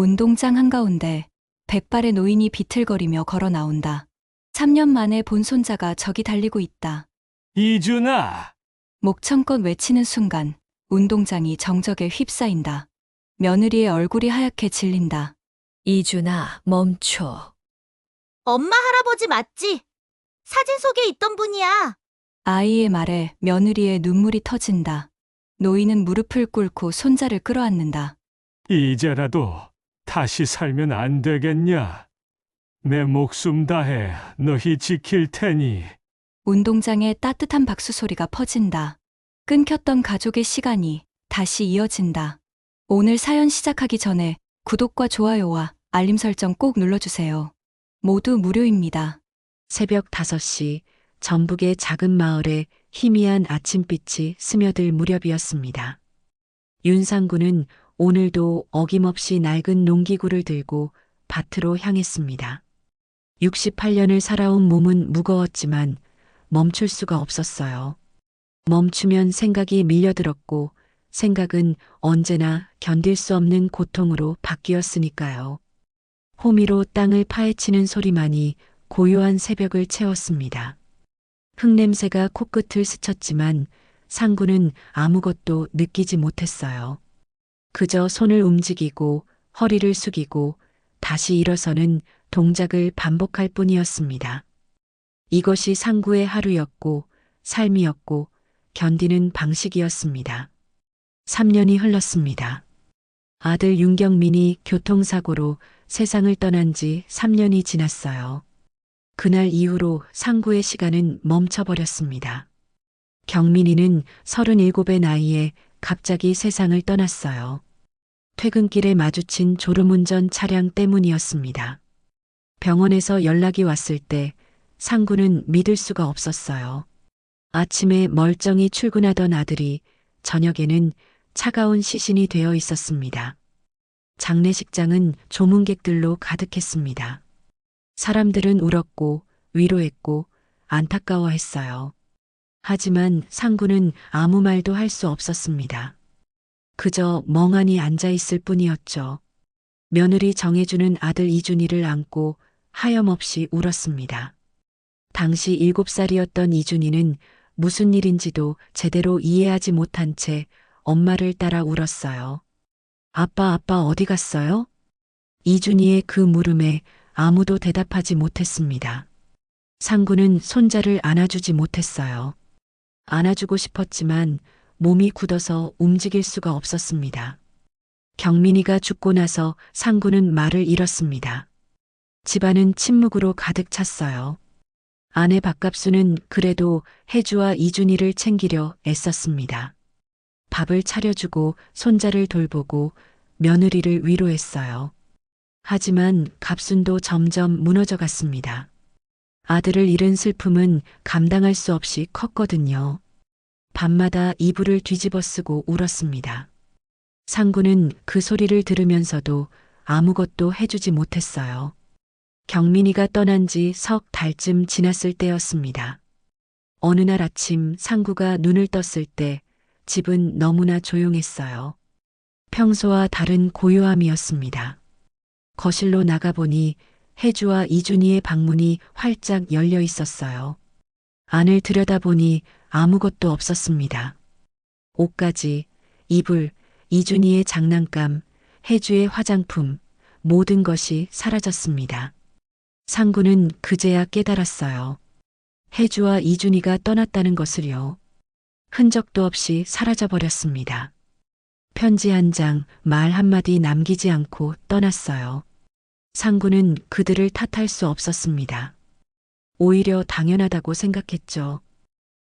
운동장 한가운데 백발의 노인이 비틀거리며 걸어 나온다. 3년 만에 본 손자가 저기 달리고 있다. 이준아, 목청껏 외치는 순간 운동장이 정적에 휩싸인다. 며느리의 얼굴이 하얗게 질린다. 이준아, 멈춰. 엄마 할아버지 맞지? 사진 속에 있던 분이야. 아이의 말에 며느리의 눈물이 터진다. 노인은 무릎을 꿇고 손자를 끌어안는다. 이제라도 다시 살면 안 되겠냐? 내 목숨 다해 너희 지킬 테니. 운동장에 따뜻한 박수 소리가 퍼진다. 끊겼던 가족의 시간이 다시 이어진다. 오늘 사연 시작하기 전에 구독과 좋아요와 알림 설정 꼭 눌러주세요. 모두 무료입니다. 새벽 5시 전북의 작은 마을에 희미한 아침빛이 스며들 무렵이었습니다. 윤상구는 오늘도 어김없이 낡은 농기구를 들고 밭으로 향했습니다. 68년을 살아온 몸은 무거웠지만 멈출 수가 없었어요. 멈추면 생각이 밀려들었고 생각은 언제나 견딜 수 없는 고통으로 바뀌었으니까요. 호미로 땅을 파헤치는 소리만이 고요한 새벽을 채웠습니다. 흙냄새가 코끝을 스쳤지만 상구는 아무것도 느끼지 못했어요. 그저 손을 움직이고 허리를 숙이고 다시 일어서는 동작을 반복할 뿐이었습니다. 이것이 상구의 하루였고 삶이었고 견디는 방식이었습니다. 3년이 흘렀습니다. 아들 윤경민이 교통사고로 세상을 떠난 지 3년이 지났어요. 그날 이후로 상구의 시간은 멈춰버렸습니다. 경민이는 37의 나이에 갑자기 세상을 떠났어요. 퇴근길에 마주친 졸음운전 차량 때문이었습니다. 병원에서 연락이 왔을 때 상구는 믿을 수가 없었어요. 아침에 멀쩡히 출근하던 아들이 저녁에는 차가운 시신이 되어 있었습니다. 장례식장은 조문객들로 가득했습니다. 사람들은 울었고 위로했고 안타까워했어요. 하지만 상구는 아무 말도 할 수 없었습니다. 그저 멍하니 앉아 있을 뿐이었죠. 며느리 정해주는 아들 이준이를 안고 하염없이 울었습니다. 당시 7살이었던 이준이는 무슨 일인지도 제대로 이해하지 못한 채 엄마를 따라 울었어요. 아빠 어디 갔어요? 이준이의 그 물음에 아무도 대답하지 못했습니다. 상구는 손자를 안아주지 못했어요. 안아주고 싶었지만 몸이 굳어서 움직일 수가 없었습니다. 경민이가 죽고 나서 상구는 말을 잃었습니다. 집안은 침묵으로 가득 찼어요. 아내 박갑수는 그래도 혜주와 이준이를 챙기려 애썼습니다. 밥을 차려주고 손자를 돌보고 며느리를 위로했어요. 하지만 갑순도 점점 무너져 갔습니다. 아들을 잃은 슬픔은 감당할 수 없이 컸거든요. 밤마다 이불을 뒤집어 쓰고 울었습니다. 상구는 그 소리를 들으면서도 아무것도 해주지 못했어요. 경민이가 떠난 지 석 달쯤 지났을 때였습니다. 어느 날 아침 상구가 눈을 떴을 때 집은 너무나 조용했어요. 평소와 다른 고요함이었습니다. 거실로 나가보니 혜주와 이준이의 방문이 활짝 열려 있었어요. 안을 들여다보니 아무것도 없었습니다. 옷가지, 이불, 이준이의 장난감, 혜주의 화장품, 모든 것이 사라졌습니다. 상구는 그제야 깨달았어요. 혜주와 이준이가 떠났다는 것을요. 흔적도 없이 사라져버렸습니다. 편지 한 장, 말 한마디 남기지 않고 떠났어요. 상구는 그들을 탓할 수 없었습니다. 오히려 당연하다고 생각했죠.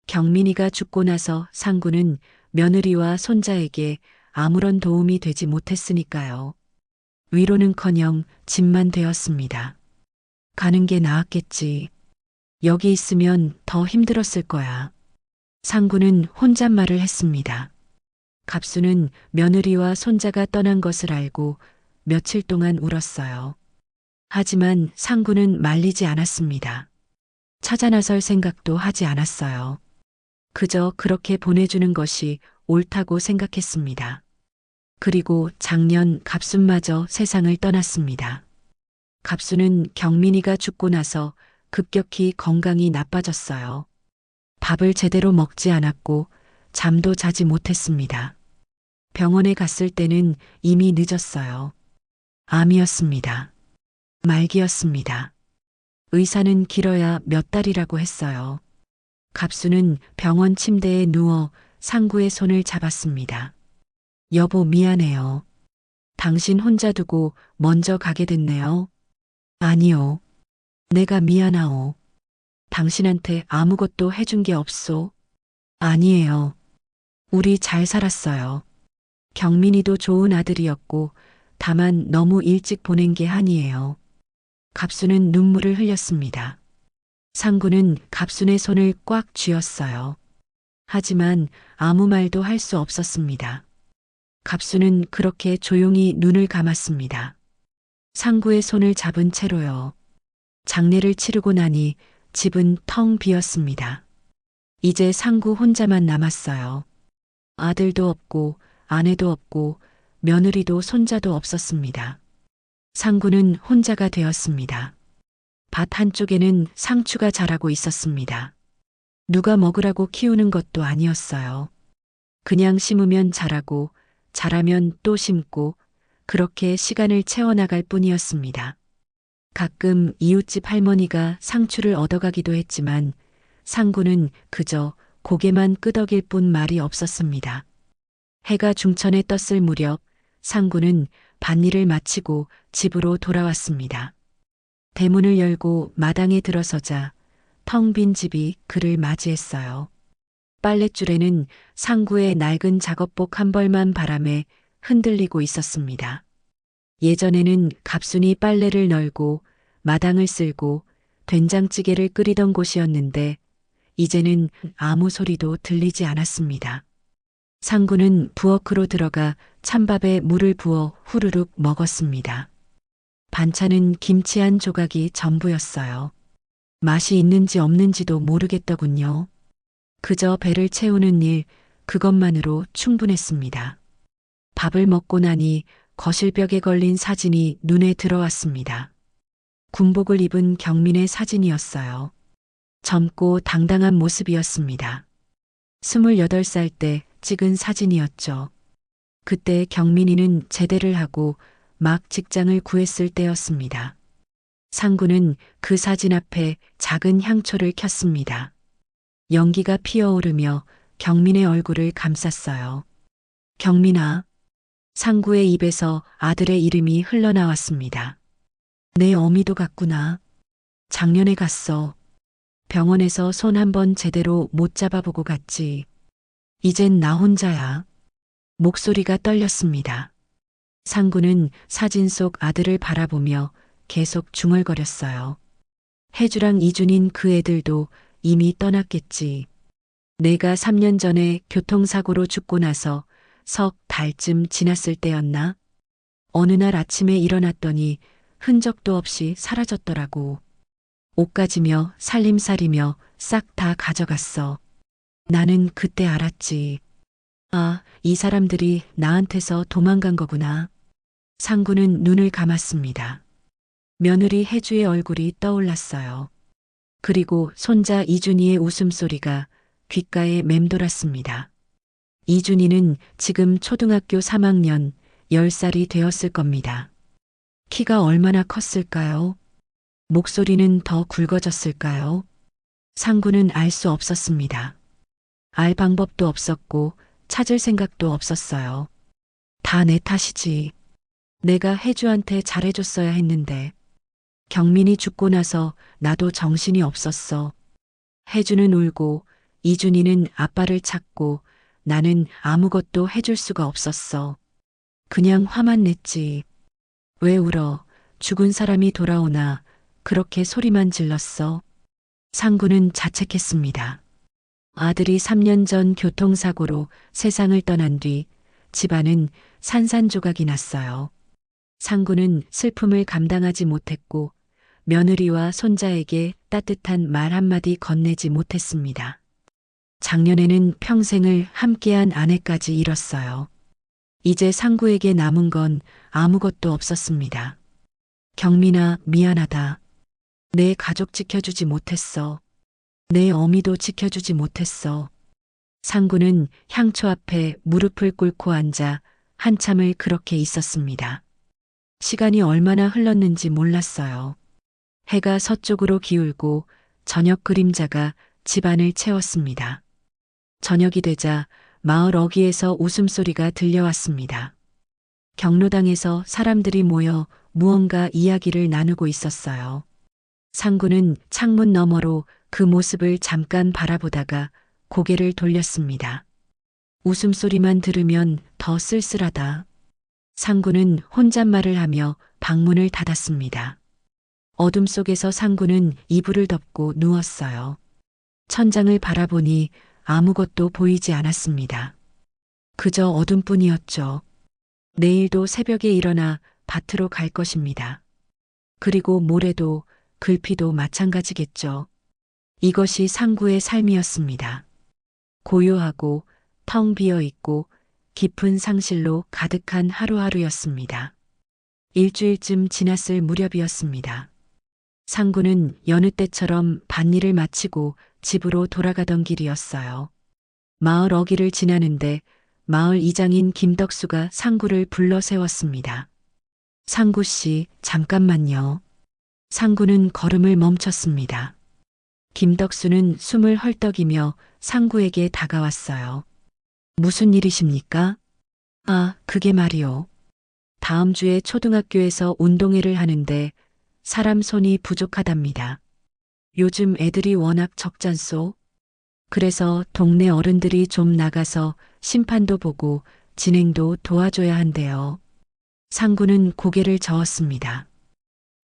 경민이가 죽고 나서 상구는 며느리와 손자에게 아무런 도움이 되지 못했으니까요. 위로는커녕 짐만 되었습니다. 가는 게 나았겠지. 여기 있으면 더 힘들었을 거야. 상구는 혼잣말을 했습니다. 갑수는 며느리와 손자가 떠난 것을 알고 며칠 동안 울었어요. 하지만 상구는 말리지 않았습니다. 찾아 나설 생각도 하지 않았어요. 그저 그렇게 보내주는 것이 옳다고 생각했습니다. 그리고 작년 갑순마저 세상을 떠났습니다. 갑순은 경민이가 죽고 나서 급격히 건강이 나빠졌어요. 밥을 제대로 먹지 않았고 잠도 자지 못했습니다. 병원에 갔을 때는 이미 늦었어요. 암이었습니다. 말기였습니다. 의사는 길어야 몇 달이라고 했어요. 갑수는 병원 침대에 누워 상구의 손을 잡았습니다. 여보, 미안해요. 당신 혼자 두고 먼저 가게 됐네요. 아니요. 내가 미안하오. 당신한테 아무것도 해준 게 없소. 아니에요. 우리 잘 살았어요. 경민이도 좋은 아들이었고 다만 너무 일찍 보낸 게 한이에요. 갑수는 눈물을 흘렸습니다. 상구는 갑순의 손을 꽉 쥐었어요. 하지만 아무 말도 할 수 없었습니다. 갑수는 그렇게 조용히 눈을 감았습니다. 상구의 손을 잡은 채로요. 장례를 치르고 나니 집은 텅 비었습니다. 이제 상구 혼자만 남았어요. 아들도 없고 아내도 없고 며느리도 손자도 없었습니다. 상구는 혼자가 되었습니다. 밭 한쪽에는 상추가 자라고 있었습니다. 누가 먹으라고 키우는 것도 아니었어요. 그냥 심으면 자라고 자라면 또 심고 그렇게 시간을 채워나갈 뿐이었습니다. 가끔 이웃집 할머니가 상추를 얻어가기도 했지만 상구는 그저 고개만 끄덕일 뿐 말이 없었습니다. 해가 중천에 떴을 무렵 상구는 밭일을 마치고 집으로 돌아왔습니다. 대문을 열고 마당에 들어서자 텅 빈 집이 그를 맞이했어요. 빨랫줄에는 상구의 낡은 작업복 한 벌만 바람에 흔들리고 있었습니다. 예전에는 갑순이 빨래를 널고 마당을 쓸고 된장찌개를 끓이던 곳이었는데 이제는 아무 소리도 들리지 않았습니다. 상구는 부엌으로 들어가 찬밥에 물을 부어 후루룩 먹었습니다. 반찬은 김치 한 조각이 전부였어요. 맛이 있는지 없는지도 모르겠더군요. 그저 배를 채우는 일, 그것만으로 충분했습니다. 밥을 먹고 나니 거실벽에 걸린 사진이 눈에 들어왔습니다. 군복을 입은 경민의 사진이었어요. 젊고 당당한 모습이었습니다. 28살 때 찍은 사진이었죠. 그때 경민이는 제대를 하고 막 직장을 구했을 때였습니다. 상구는 그 사진 앞에 작은 향초를 켰습니다. 연기가 피어오르며 경민의 얼굴을 감쌌어요. 경민아. 상구의 입에서 아들의 이름이 흘러나왔습니다. 내 어미도 갔구나. 작년에 갔어. 병원에서 손 한번 제대로 못 잡아보고 갔지. 이젠 나 혼자야. 목소리가 떨렸습니다. 상구는 사진 속 아들을 바라보며 계속 중얼거렸어요. 혜주랑 이준인 그 애들도 이미 떠났겠지. 내가 3년 전에 교통사고로 죽고 나서 석 달쯤 지났을 때였나? 어느 날 아침에 일어났더니 흔적도 없이 사라졌더라고. 옷가지며 살림살이며 싹 다 가져갔어. 나는 그때 알았지. 아, 이 사람들이 나한테서 도망간 거구나. 상구는 눈을 감았습니다. 며느리 혜주의 얼굴이 떠올랐어요. 그리고 손자 이준이의 웃음소리가 귓가에 맴돌았습니다. 이준이는 지금 초등학교 3학년 10살이 되었을 겁니다. 키가 얼마나 컸을까요? 목소리는 더 굵어졌을까요? 상구는 알 수 없었습니다. 알 방법도 없었고 찾을 생각도 없었어요. 다 내 탓이지. 내가 혜주한테 잘해줬어야 했는데. 경민이 죽고 나서 나도 정신이 없었어. 혜주는 울고 이준이는 아빠를 찾고 나는 아무것도 해줄 수가 없었어. 그냥 화만 냈지. 왜 울어? 죽은 사람이 돌아오나 그렇게 소리만 질렀어. 상구는 자책했습니다. 아들이 3년 전 교통사고로 세상을 떠난 뒤 집안은 산산조각이 났어요. 상구는 슬픔을 감당하지 못했고 며느리와 손자에게 따뜻한 말 한마디 건네지 못했습니다. 작년에는 평생을 함께한 아내까지 잃었어요. 이제 상구에게 남은 건 아무것도 없었습니다. 경민아, 미안하다. 내 가족 지켜주지 못했어. 내 어미도 지켜주지 못했어. 상구는 향초 앞에 무릎을 꿇고 앉아 한참을 그렇게 있었습니다. 시간이 얼마나 흘렀는지 몰랐어요. 해가 서쪽으로 기울고 저녁 그림자가 집안을 채웠습니다. 저녁이 되자 마을 어귀에서 웃음소리가 들려왔습니다. 경로당에서 사람들이 모여 무언가 이야기를 나누고 있었어요. 상구는 창문 너머로 그 모습을 잠깐 바라보다가 고개를 돌렸습니다. 웃음소리만 들으면 더 쓸쓸하다. 상구는 혼잣말을 하며 방문을 닫았습니다. 어둠 속에서 상구는 이불을 덮고 누웠어요. 천장을 바라보니 아무것도 보이지 않았습니다. 그저 어둠뿐이었죠. 내일도 새벽에 일어나 밭으로 갈 것입니다. 그리고 모레도 글피도 마찬가지겠죠. 이것이 상구의 삶이었습니다. 고요하고 텅 비어 있고 깊은 상실로 가득한 하루하루였습니다. 일주일쯤 지났을 무렵이었습니다. 상구는 여느 때처럼 밭일을 마치고 집으로 돌아가던 길이었어요. 마을 어귀를 지나는데 마을 이장인 김덕수가 상구를 불러 세웠습니다. 상구 씨, 잠깐만요. 상구는 걸음을 멈췄습니다. 김덕수는 숨을 헐떡이며 상구에게 다가왔어요. 무슨 일이십니까? 아, 그게 말이요. 다음 주에 초등학교에서 운동회를 하는데 사람 손이 부족하답니다. 요즘 애들이 워낙 적잖소. 그래서 동네 어른들이 좀 나가서 심판도 보고 진행도 도와줘야 한대요. 상구는 고개를 저었습니다.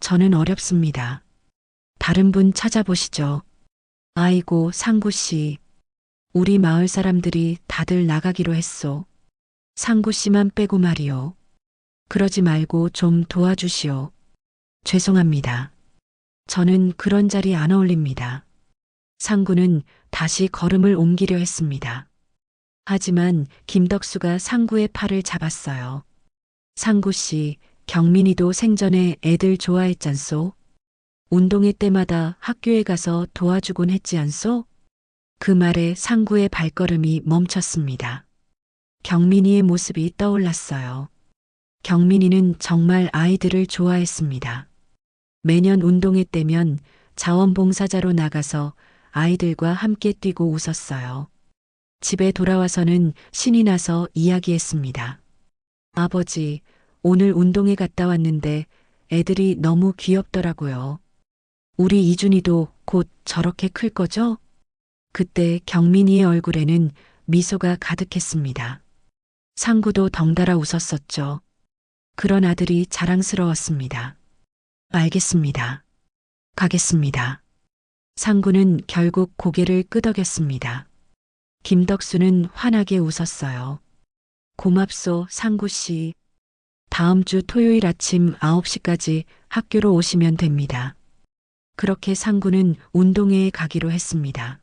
저는 어렵습니다. 다른 분 찾아보시죠. 아이고, 상구 씨. 우리 마을 사람들이 다들 나가기로 했소. 상구 씨만 빼고 말이요. 그러지 말고 좀 도와주시오. 죄송합니다. 저는 그런 자리 안 어울립니다. 상구는 다시 걸음을 옮기려 했습니다. 하지만 김덕수가 상구의 팔을 잡았어요. 상구 씨, 경민이도 생전에 애들 좋아했잖소? 운동회 때마다 학교에 가서 도와주곤 했지 않소? 그 말에 상구의 발걸음이 멈췄습니다. 경민이의 모습이 떠올랐어요. 경민이는 정말 아이들을 좋아했습니다. 매년 운동회 때면 자원봉사자로 나가서 아이들과 함께 뛰고 웃었어요. 집에 돌아와서는 신이 나서 이야기했습니다. 아버지, 오늘 운동회 갔다 왔는데 애들이 너무 귀엽더라고요. 우리 이준이도 곧 저렇게 클 거죠? 그때 경민이의 얼굴에는 미소가 가득했습니다. 상구도 덩달아 웃었었죠. 그런 아들이 자랑스러웠습니다. 알겠습니다. 가겠습니다. 상구는 결국 고개를 끄덕였습니다. 김덕수는 환하게 웃었어요. 고맙소, 상구 씨. 다음 주 토요일 아침 9시까지 학교로 오시면 됩니다. 그렇게 상구는 운동회에 가기로 했습니다.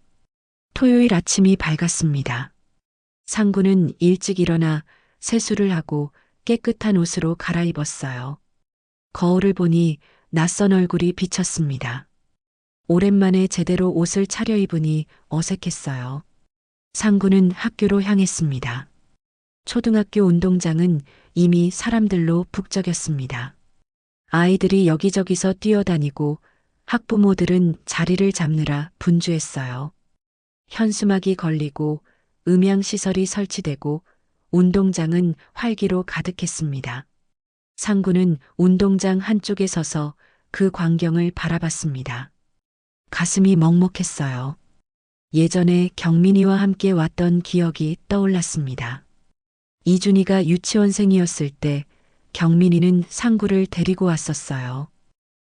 토요일 아침이 밝았습니다. 상구는 일찍 일어나 세수를 하고 깨끗한 옷으로 갈아입었어요. 거울을 보니 낯선 얼굴이 비쳤습니다. 오랜만에 제대로 옷을 차려입으니 어색했어요. 상구는 학교로 향했습니다. 초등학교 운동장은 이미 사람들로 북적였습니다. 아이들이 여기저기서 뛰어다니고 학부모들은 자리를 잡느라 분주했어요. 현수막이 걸리고 음향시설이 설치되고 운동장은 활기로 가득했습니다. 상구는 운동장 한쪽에 서서 그 광경을 바라봤습니다. 가슴이 먹먹했어요. 예전에 경민이와 함께 왔던 기억이 떠올랐습니다. 이준이가 유치원생이었을 때 경민이는 상구를 데리고 왔었어요.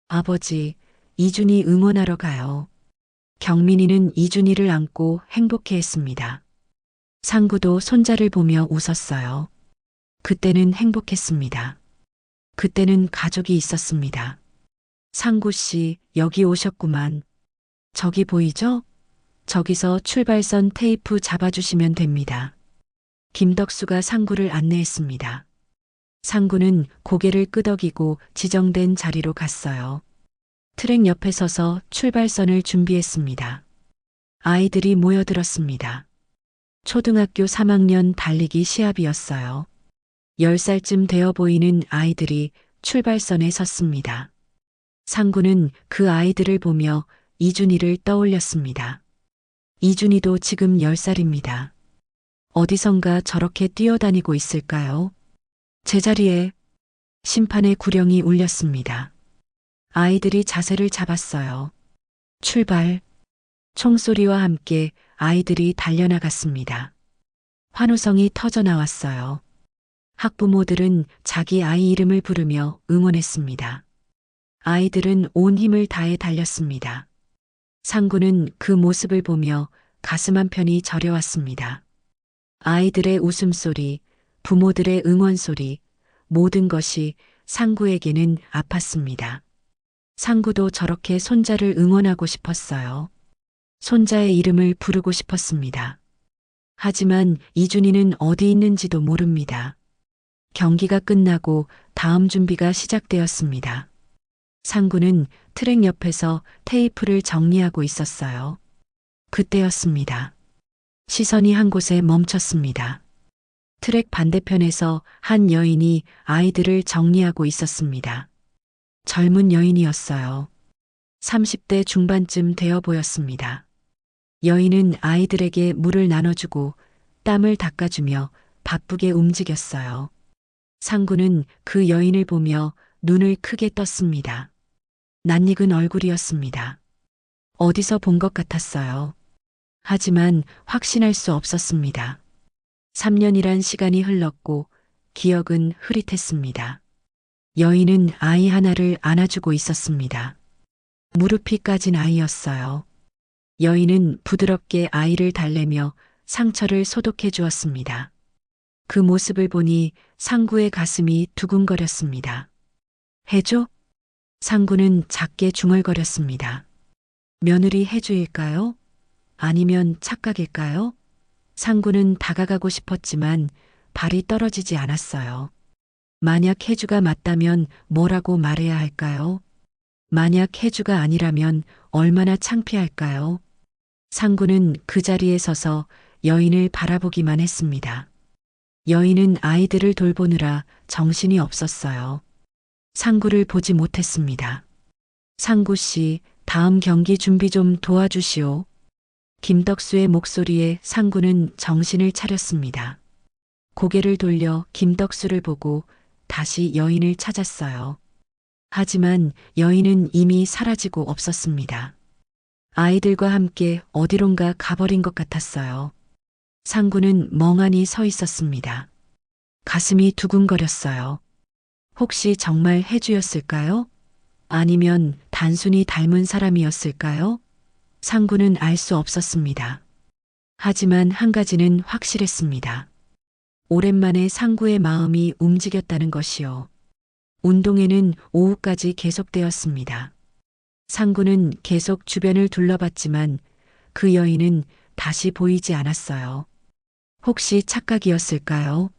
아버지, 이준이 응원하러 가요. 경민이는 이준이를 안고 행복해했습니다. 상구도 손자를 보며 웃었어요. 그때는 행복했습니다. 그때는 가족이 있었습니다. 상구 씨, 여기 오셨구만. 저기 보이죠? 저기서 출발선 테이프 잡아주시면 됩니다. 김덕수가 상구를 안내했습니다. 상구는 고개를 끄덕이고 지정된 자리로 갔어요. 트랙 옆에 서서 출발선을 준비했습니다. 아이들이 모여들었습니다. 초등학교 3학년 달리기 시합이었어요. 10살쯤 되어 보이는 아이들이 출발선에 섰습니다. 상구는 그 아이들을 보며 이준이를 떠올렸습니다. 이준이도 지금 10살입니다. 어디선가 저렇게 뛰어다니고 있을까요? 제자리에 심판의 구령이 울렸습니다. 아이들이 자세를 잡았어요. 출발. 총소리와 함께 아이들이 달려나갔습니다. 환호성이 터져 나왔어요. 학부모들은 자기 아이 이름을 부르며 응원했습니다. 아이들은 온 힘을 다해 달렸습니다. 상구는 그 모습을 보며 가슴 한편이 저려왔습니다. 아이들의 웃음소리, 부모들의 응원소리, 모든 것이 상구에게는 아팠습니다. 상구도 저렇게 손자를 응원하고 싶었어요. 손자의 이름을 부르고 싶었습니다. 하지만 이준이는 어디 있는지도 모릅니다. 경기가 끝나고 다음 준비가 시작되었습니다. 상구는 트랙 옆에서 테이프를 정리하고 있었어요. 그때였습니다. 시선이 한 곳에 멈췄습니다. 트랙 반대편에서 한 여인이 아이들을 정리하고 있었습니다. 젊은 여인이었어요. 30대 중반쯤 되어 보였습니다. 여인은 아이들에게 물을 나눠주고 땀을 닦아주며 바쁘게 움직였어요. 상구는 그 여인을 보며 눈을 크게 떴습니다. 낯익은 얼굴이었습니다. 어디서 본 것 같았어요. 하지만 확신할 수 없었습니다. 3년이란 시간이 흘렀고 기억은 흐릿했습니다. 여인은 아이 하나를 안아주고 있었습니다. 무릎이 까진 아이였어요. 여인은 부드럽게 아이를 달래며 상처를 소독해 주었습니다. 그 모습을 보니 상구의 가슴이 두근거렸습니다. 해줘? 상구는 작게 중얼거렸습니다. 며느리 해주일까요? 아니면 착각일까요? 상구는 다가가고 싶었지만 발이 떨어지지 않았어요. 만약 해주가 맞다면 뭐라고 말해야 할까요? 만약 해주가 아니라면 얼마나 창피할까요? 상구는 그 자리에 서서 여인을 바라보기만 했습니다. 여인은 아이들을 돌보느라 정신이 없었어요. 상구를 보지 못했습니다. 상구 씨, 다음 경기 준비 좀 도와주시오. 김덕수의 목소리에 상구는 정신을 차렸습니다. 고개를 돌려 김덕수를 보고 다시 여인을 찾았어요. 하지만 여인은 이미 사라지고 없었습니다. 아이들과 함께 어디론가 가버린 것 같았어요. 상구는 멍하니 서 있었습니다. 가슴이 두근거렸어요. 혹시 정말 해주였을까요? 아니면 단순히 닮은 사람이었을까요? 상구는 알 수 없었습니다. 하지만 한 가지는 확실했습니다. 오랜만에 상구의 마음이 움직였다는 것이요. 운동회는 오후까지 계속되었습니다. 상구는 계속 주변을 둘러봤지만 그 여인은 다시 보이지 않았어요. 혹시 착각이었을까요?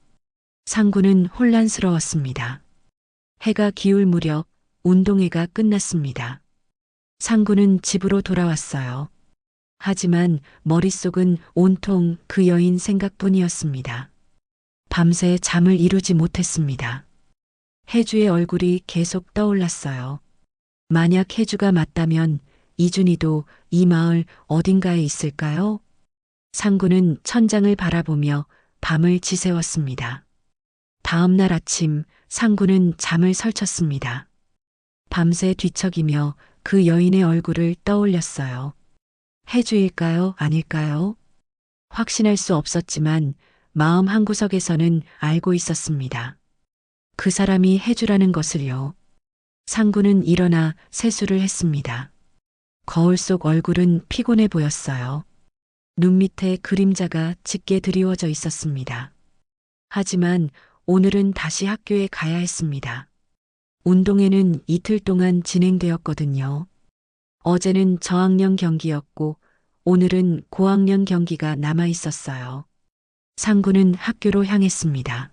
상구는 혼란스러웠습니다. 해가 기울 무렵 운동회가 끝났습니다. 상구는 집으로 돌아왔어요. 하지만 머릿속은 온통 그 여인 생각뿐이었습니다. 밤새 잠을 이루지 못했습니다. 해주의 얼굴이 계속 떠올랐어요. 만약 해주가 맞다면 이준이도 이 마을 어딘가에 있을까요? 상구는 천장을 바라보며 밤을 지새웠습니다. 다음 날 아침 상구는 잠을 설쳤습니다. 밤새 뒤척이며 그 여인의 얼굴을 떠올렸어요. 해주일까요? 아닐까요? 확신할 수 없었지만 마음 한구석에서는 알고 있었습니다. 그 사람이 해주라는 것을요. 상구는 일어나 세수를 했습니다. 거울 속 얼굴은 피곤해 보였어요. 눈 밑에 그림자가 짙게 드리워져 있었습니다. 하지만 오늘은 다시 학교에 가야 했습니다. 운동회는 이틀 동안 진행되었거든요. 어제는 저학년 경기였고 오늘은 고학년 경기가 남아 있었어요. 상구는 학교로 향했습니다.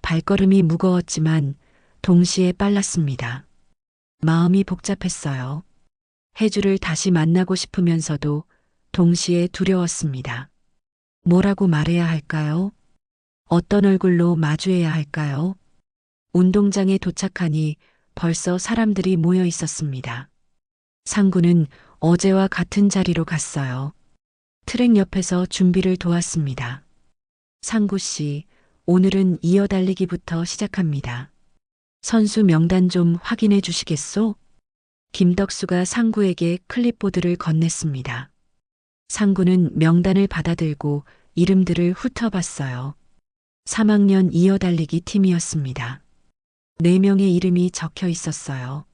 발걸음이 무거웠지만 동시에 빨랐습니다. 마음이 복잡했어요. 혜주를 다시 만나고 싶으면서도 동시에 두려웠습니다. 뭐라고 말해야 할까요? 어떤 얼굴로 마주해야 할까요? 운동장에 도착하니 벌써 사람들이 모여 있었습니다. 상구는 어제와 같은 자리로 갔어요. 트랙 옆에서 준비를 도왔습니다. 상구 씨, 오늘은 이어달리기부터 시작합니다. 선수 명단 좀 확인해 주시겠소? 김덕수가 상구에게 클립보드를 건넸습니다. 상구는 명단을 받아들고 이름들을 훑어봤어요. 3학년 이어달리기 팀이었습니다. 4명의 이름이 적혀 있었어요.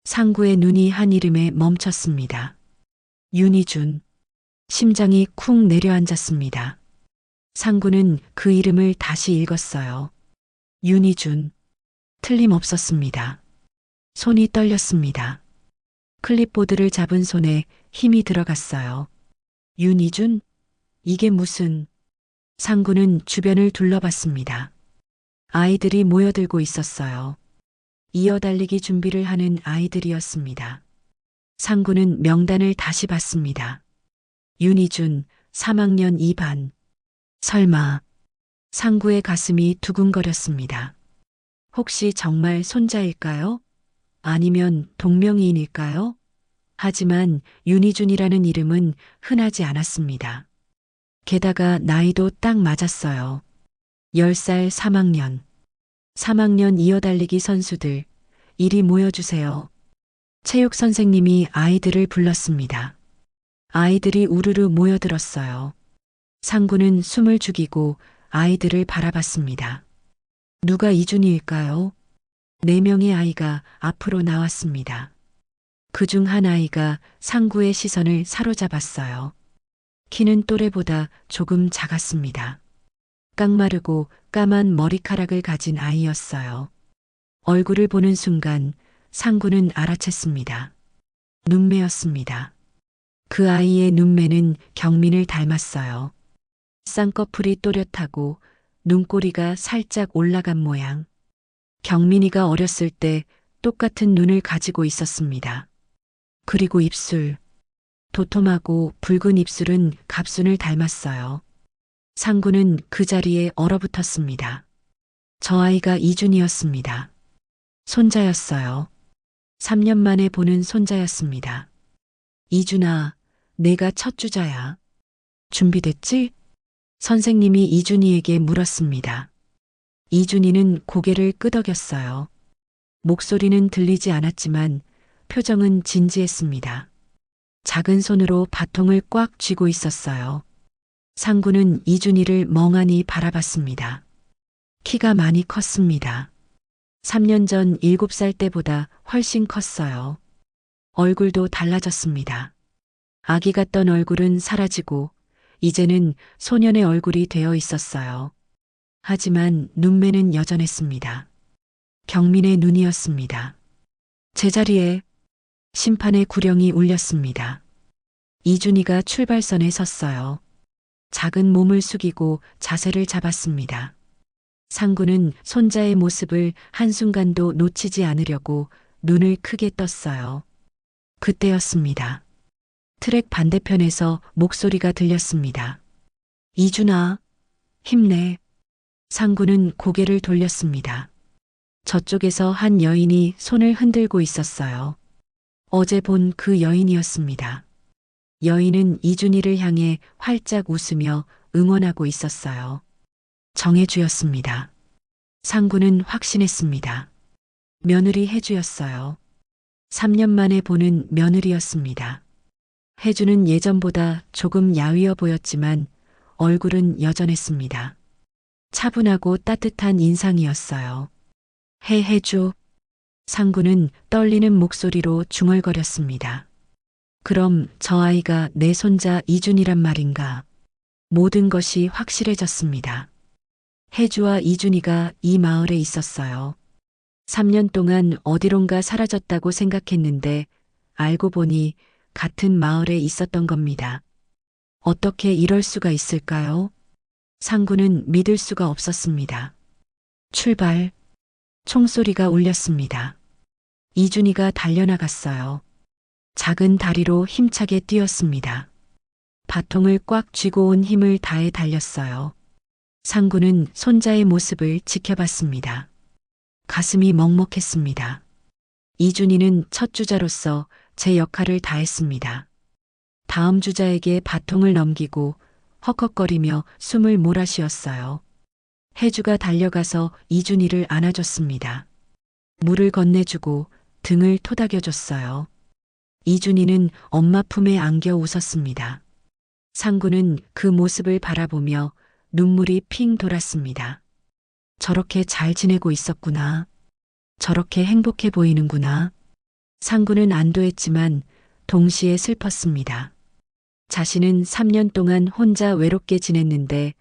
상구의 눈이 한 이름에 멈췄습니다. 윤희준. 심장이 쿵 내려앉았습니다. 상구는 그 이름을 다시 읽었어요. 윤희준. 틀림없었습니다. 손이 떨렸습니다. 클립보드를 잡은 손에 힘이 들어갔어요. 윤희준? 이게 무슨... 상구는 주변을 둘러봤습니다. 아이들이 모여들고 있었어요. 이어달리기 준비를 하는 아이들이었습니다. 상구는 명단을 다시 봤습니다. 윤희준, 3학년 2반. 설마... 상구의 가슴이 두근거렸습니다. 혹시 정말 손자일까요? 아니면 동명이인일까요? 하지만 윤희준이라는 이름은 흔하지 않았습니다. 게다가 나이도 딱 맞았어요. 10살 3학년. 3학년 이어달리기 선수들, 이리 모여주세요. 체육 선생님이 아이들을 불렀습니다. 아이들이 우르르 모여들었어요. 상구는 숨을 죽이고 아이들을 바라봤습니다. 누가 이준이일까요? 4명의 아이가 앞으로 나왔습니다. 그중 한 아이가 상구의 시선을 사로잡았어요. 키는 또래보다 조금 작았습니다. 깡마르고 까만 머리카락을 가진 아이였어요. 얼굴을 보는 순간 상구는 알아챘습니다. 눈매였습니다. 그 아이의 눈매는 경민을 닮았어요. 쌍꺼풀이 또렷하고 눈꼬리가 살짝 올라간 모양. 경민이가 어렸을 때 똑같은 눈을 가지고 있었습니다. 그리고 입술. 도톰하고 붉은 입술은 갑순을 닮았어요. 상구는 그 자리에 얼어붙었습니다. 저 아이가 이준이었습니다. 손자였어요. 3년 만에 보는 손자였습니다. 이준아, 내가 첫 주자야. 준비됐지? 선생님이 이준이에게 물었습니다. 이준이는 고개를 끄덕였어요. 목소리는 들리지 않았지만 표정은 진지했습니다. 작은 손으로 바통을 꽉 쥐고 있었어요. 상구는 이준이를 멍하니 바라봤습니다. 키가 많이 컸습니다. 3년 전 7살 때보다 훨씬 컸어요. 얼굴도 달라졌습니다. 아기 같던 얼굴은 사라지고 이제는 소년의 얼굴이 되어 있었어요. 하지만 눈매는 여전했습니다. 경민의 눈이었습니다. 제자리에 심판의 구령이 울렸습니다. 이준이가 출발선에 섰어요. 작은 몸을 숙이고 자세를 잡았습니다. 상구는 손자의 모습을 한순간도 놓치지 않으려고 눈을 크게 떴어요. 그때였습니다. 트랙 반대편에서 목소리가 들렸습니다. 이준아, 힘내. 상구는 고개를 돌렸습니다. 저쪽에서 한 여인이 손을 흔들고 있었어요. 어제 본 그 여인이었습니다. 여인은 이준이를 향해 활짝 웃으며 응원하고 있었어요. 정혜주였습니다. 상구는 확신했습니다. 며느리 혜주였어요. 3년 만에 보는 며느리였습니다. 혜주는 예전보다 조금 야위어 보였지만 얼굴은 여전했습니다. 차분하고 따뜻한 인상이었어요. 혜주. 상구는 떨리는 목소리로 중얼거렸습니다. 그럼 저 아이가 내 손자 이준이란 말인가? 모든 것이 확실해졌습니다. 혜주와 이준이가 이 마을에 있었어요. 3년 동안 어디론가 사라졌다고 생각했는데 알고 보니 같은 마을에 있었던 겁니다. 어떻게 이럴 수가 있을까요? 상구는 믿을 수가 없었습니다. 출발. 총소리가 울렸습니다. 이준이가 달려나갔어요. 작은 다리로 힘차게 뛰었습니다. 바통을 꽉 쥐고 온 힘을 다해 달렸어요. 상구는 손자의 모습을 지켜봤습니다. 가슴이 먹먹했습니다. 이준이는 첫 주자로서 제 역할을 다했습니다. 다음 주자에게 바통을 넘기고 헉헉거리며 숨을 몰아쉬었어요. 혜주가 달려가서 이준이를 안아줬습니다. 물을 건네주고 등을 토닥여줬어요. 이준이는 엄마 품에 안겨 웃었습니다. 상구는 그 모습을 바라보며 눈물이 핑 돌았습니다. 저렇게 잘 지내고 있었구나. 저렇게 행복해 보이는구나. 상구는 안도했지만 동시에 슬펐습니다. 자신은 3년 동안 혼자 외롭게 지냈는데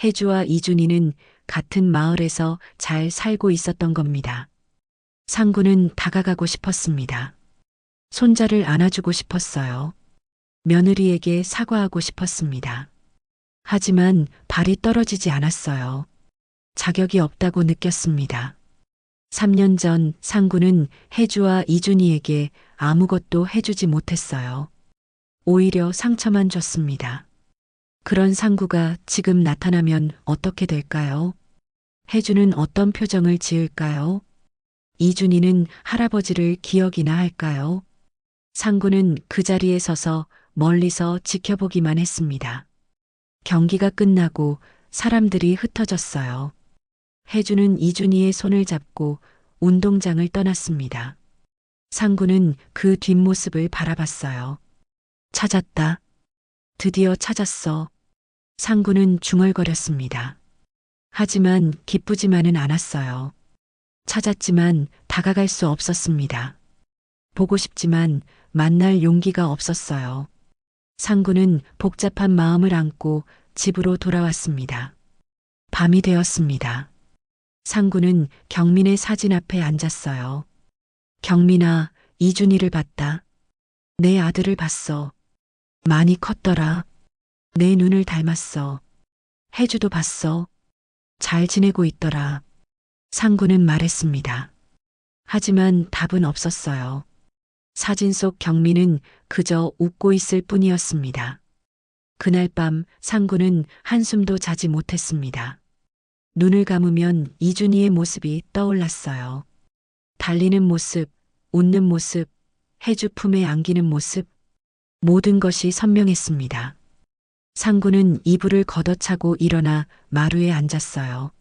혜주와 이준이는 같은 마을에서 잘 살고 있었던 겁니다. 상구는 다가가고 싶었습니다. 손자를 안아주고 싶었어요. 며느리에게 사과하고 싶었습니다. 하지만 발이 떨어지지 않았어요. 자격이 없다고 느꼈습니다. 3년 전 상구는 혜주와 이준이에게 아무것도 해주지 못했어요. 오히려 상처만 줬습니다. 그런 상구가 지금 나타나면 어떻게 될까요? 혜주는 어떤 표정을 지을까요? 이준이는 할아버지를 기억이나 할까요? 상구는 그 자리에 서서 멀리서 지켜보기만 했습니다. 경기가 끝나고 사람들이 흩어졌어요. 혜주는 이준이의 손을 잡고 운동장을 떠났습니다. 상구는 그 뒷모습을 바라봤어요. 찾았다. 드디어 찾았어. 상구는 중얼거렸습니다. 하지만 기쁘지만은 않았어요. 찾았지만 다가갈 수 없었습니다. 보고 싶지만 만날 용기가 없었어요. 상구는 복잡한 마음을 안고 집으로 돌아왔습니다. 밤이 되었습니다. 상구는 경민의 사진 앞에 앉았어요. 경민아, 이준이를 봤다. 내 아들을 봤어. 많이 컸더라. 내 눈을 닮았어. 혜주도 봤어. 잘 지내고 있더라. 상구는 말했습니다. 하지만 답은 없었어요. 사진 속 경민은 그저 웃고 있을 뿐이었습니다. 그날 밤 상구는 한숨도 자지 못했습니다. 눈을 감으면 이준이의 모습이 떠올랐어요. 달리는 모습, 웃는 모습, 혜주 품에 안기는 모습, 모든 것이 선명했습니다. 상구는 이불을 걷어차고 일어나 마루에 앉았어요.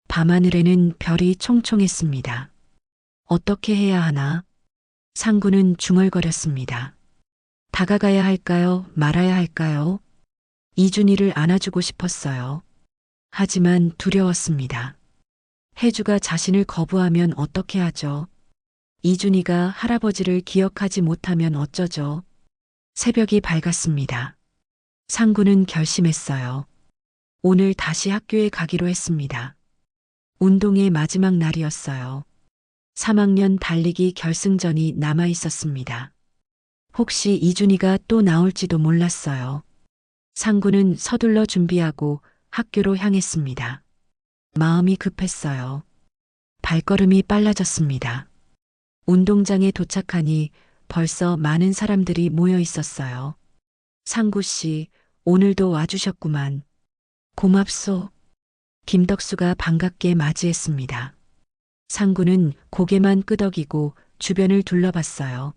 밤하늘에는 별이 총총했습니다. 어떻게 해야 하나? 상구는 중얼거렸습니다. 다가가야 할까요? 말아야 할까요? 이준이를 안아주고 싶었어요. 하지만 두려웠습니다. 혜주가 자신을 거부하면 어떻게 하죠? 이준이가 할아버지를 기억하지 못하면 어쩌죠? 새벽이 밝았습니다. 상구는 결심했어요. 오늘 다시 학교에 가기로 했습니다. 운동의 마지막 날이었어요. 3학년 달리기 결승전이 남아 있었습니다. 혹시 이준이가 또 나올지도 몰랐어요. 상구는 서둘러 준비하고 학교로 향했습니다. 마음이 급했어요. 발걸음이 빨라졌습니다. 운동장에 도착하니 벌써 많은 사람들이 모여 있었어요. 상구 씨, 오늘도 와주셨구만. 고맙소. 김덕수가 반갑게 맞이했습니다. 상구는 고개만 끄덕이고 주변을 둘러봤어요.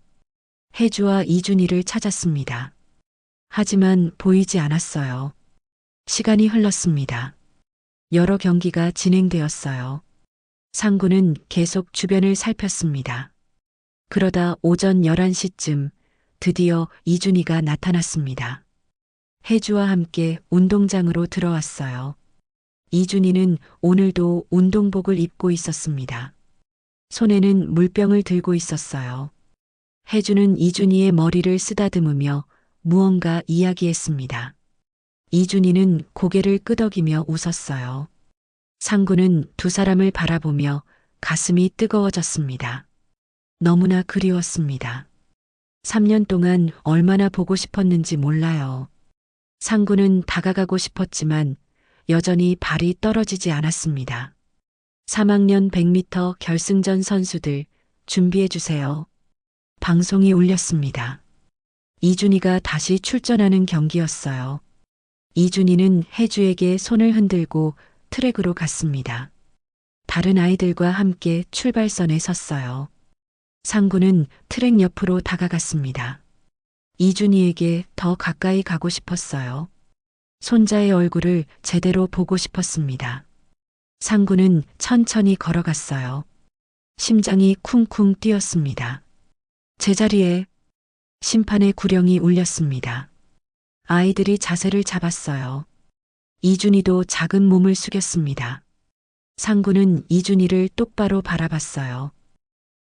혜주와 이준이를 찾았습니다. 하지만 보이지 않았어요. 시간이 흘렀습니다. 여러 경기가 진행되었어요. 상구는 계속 주변을 살폈습니다. 그러다 오전 11시쯤 드디어 이준이가 나타났습니다. 혜주와 함께 운동장으로 들어왔어요. 이준이는 오늘도 운동복을 입고 있었습니다. 손에는 물병을 들고 있었어요. 혜주는 이준이의 머리를 쓰다듬으며 무언가 이야기했습니다. 이준이는 고개를 끄덕이며 웃었어요. 상구는 두 사람을 바라보며 가슴이 뜨거워졌습니다. 너무나 그리웠습니다. 3년 동안 얼마나 보고 싶었는지 몰라요. 상구는 다가가고 싶었지만 여전히 발이 떨어지지 않았습니다. 3학년 100m 결승전 선수들 준비해 주세요. 방송이 울렸습니다. 이준희가 다시 출전하는 경기였어요. 이준희는 혜주에게 손을 흔들고 트랙으로 갔습니다. 다른 아이들과 함께 출발선에 섰어요. 상구는 트랙 옆으로 다가갔습니다. 이준희에게 더 가까이 가고 싶었어요. 손자의 얼굴을 제대로 보고 싶었습니다. 상구는 천천히 걸어갔어요. 심장이 쿵쿵 뛰었습니다. 제자리에 심판의 구령이 울렸습니다. 아이들이 자세를 잡았어요. 이준희도 작은 몸을 숙였습니다. 상구는 이준희를 똑바로 바라봤어요.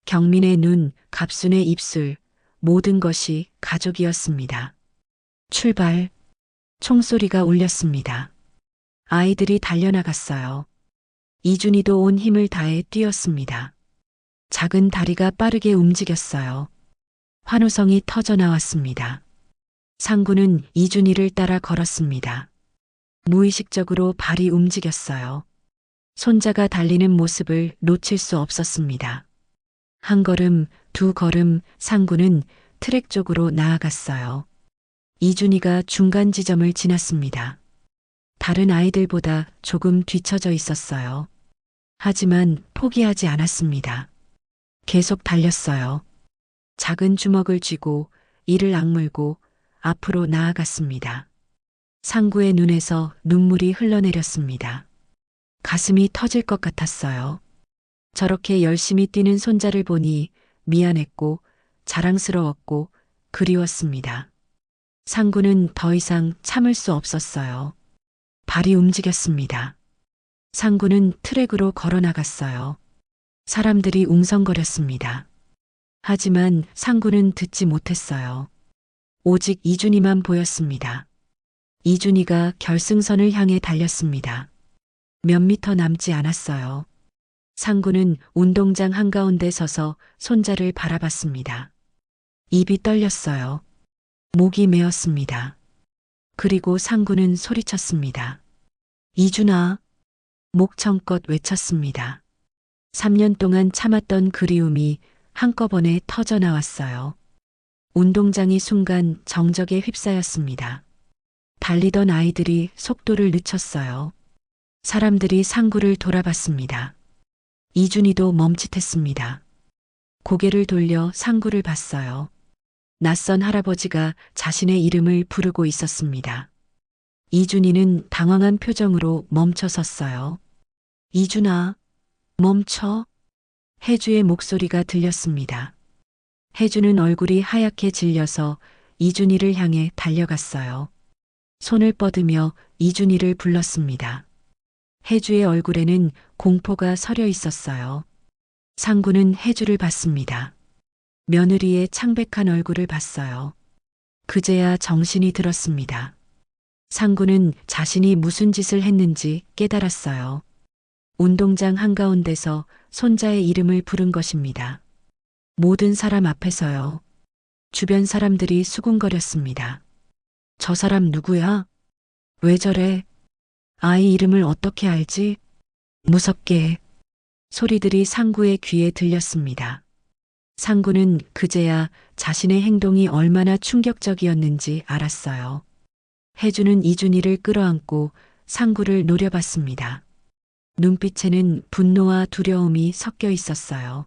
경민의 눈, 갑순의 입술, 모든 것이 가족이었습니다. 출발. 총소리가 울렸습니다. 아이들이 달려나갔어요. 이준희도 온 힘을 다해 뛰었습니다. 작은 다리가 빠르게 움직였어요. 환호성이 터져 나왔습니다. 상구는 이준희를 따라 걸었습니다. 무의식적으로 발이 움직였어요. 손자가 달리는 모습을 놓칠 수 없었습니다. 한 걸음, 두 걸음, 상구는 트랙 쪽으로 나아갔어요. 이준희가 중간 지점을 지났습니다. 다른 아이들보다 조금 뒤처져 있었어요. 하지만 포기하지 않았습니다. 계속 달렸어요. 작은 주먹을 쥐고 이를 악물고 앞으로 나아갔습니다. 상구의 눈에서 눈물이 흘러내렸습니다. 가슴이 터질 것 같았어요. 저렇게 열심히 뛰는 손자를 보니 미안했고 자랑스러웠고 그리웠습니다. 상구는 더 이상 참을 수 없었어요. 발이 움직였습니다. 상구는 트랙으로 걸어 나갔어요. 사람들이 웅성거렸습니다. 하지만 상구는 듣지 못했어요. 오직 이준희만 보였습니다. 이준희가 결승선을 향해 달렸습니다. 몇 미터 남지 않았어요. 상구는 운동장 한가운데 서서 손자를 바라봤습니다. 입이 떨렸어요. 목이 메었습니다. 그리고 상구는 소리쳤습니다. 이준아. 목청껏 외쳤습니다. 3년 동안 참았던 그리움이 한꺼번에 터져 나왔어요. 운동장이 순간 정적에 휩싸였습니다. 달리던 아이들이 속도를 늦췄어요. 사람들이 상구를 돌아봤습니다. 이준희도 멈칫했습니다. 고개를 돌려 상구를 봤어요. 낯선 할아버지가 자신의 이름을 부르고 있었습니다. 이준희는 당황한 표정으로 멈춰 섰어요. 이준아, 멈춰. 혜주의 목소리가 들렸습니다. 혜주는 얼굴이 하얗게 질려서 이준희를 향해 달려갔어요. 손을 뻗으며 이준희를 불렀습니다. 혜주의 얼굴에는 공포가 서려 있었어요. 상구는 혜주를 봤습니다. 며느리의 창백한 얼굴을 봤어요. 그제야 정신이 들었습니다. 상구는 자신이 무슨 짓을 했는지 깨달았어요. 운동장 한가운데서 손자의 이름을 부른 것입니다. 모든 사람 앞에서요. 주변 사람들이 수군거렸습니다. 저 사람 누구야? 왜 저래? 아이 이름을 어떻게 알지? 무섭게. 소리들이 상구의 귀에 들렸습니다. 상구는 그제야 자신의 행동이 얼마나 충격적이었는지 알았어요. 혜주는 이준희를 끌어안고 상구를 노려봤습니다. 눈빛에는 분노와 두려움이 섞여 있었어요.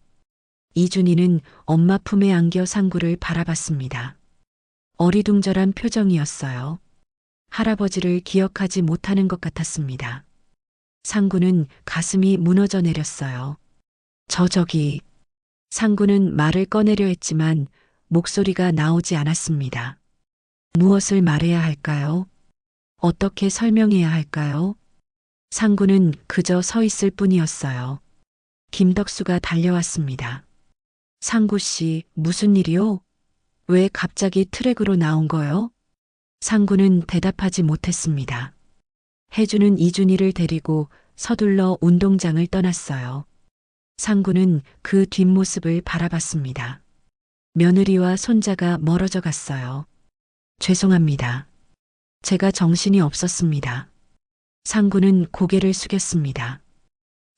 이준희는 엄마 품에 안겨 상구를 바라봤습니다. 어리둥절한 표정이었어요. 할아버지를 기억하지 못하는 것 같았습니다. 상구는 가슴이 무너져 내렸어요. 저기. 상구는 말을 꺼내려 했지만 목소리가 나오지 않았습니다. 무엇을 말해야 할까요? 어떻게 설명해야 할까요? 상구는 그저 서 있을 뿐이었어요. 김덕수가 달려왔습니다. 상구 씨, 무슨 일이요? 왜 갑자기 트랙으로 나온 거요? 상구는 대답하지 못했습니다. 혜주는 이준희를 데리고 서둘러 운동장을 떠났어요. 상구는 그 뒷모습을 바라봤습니다. 며느리와 손자가 멀어져 갔어요. 죄송합니다. 제가 정신이 없었습니다. 상구는 고개를 숙였습니다.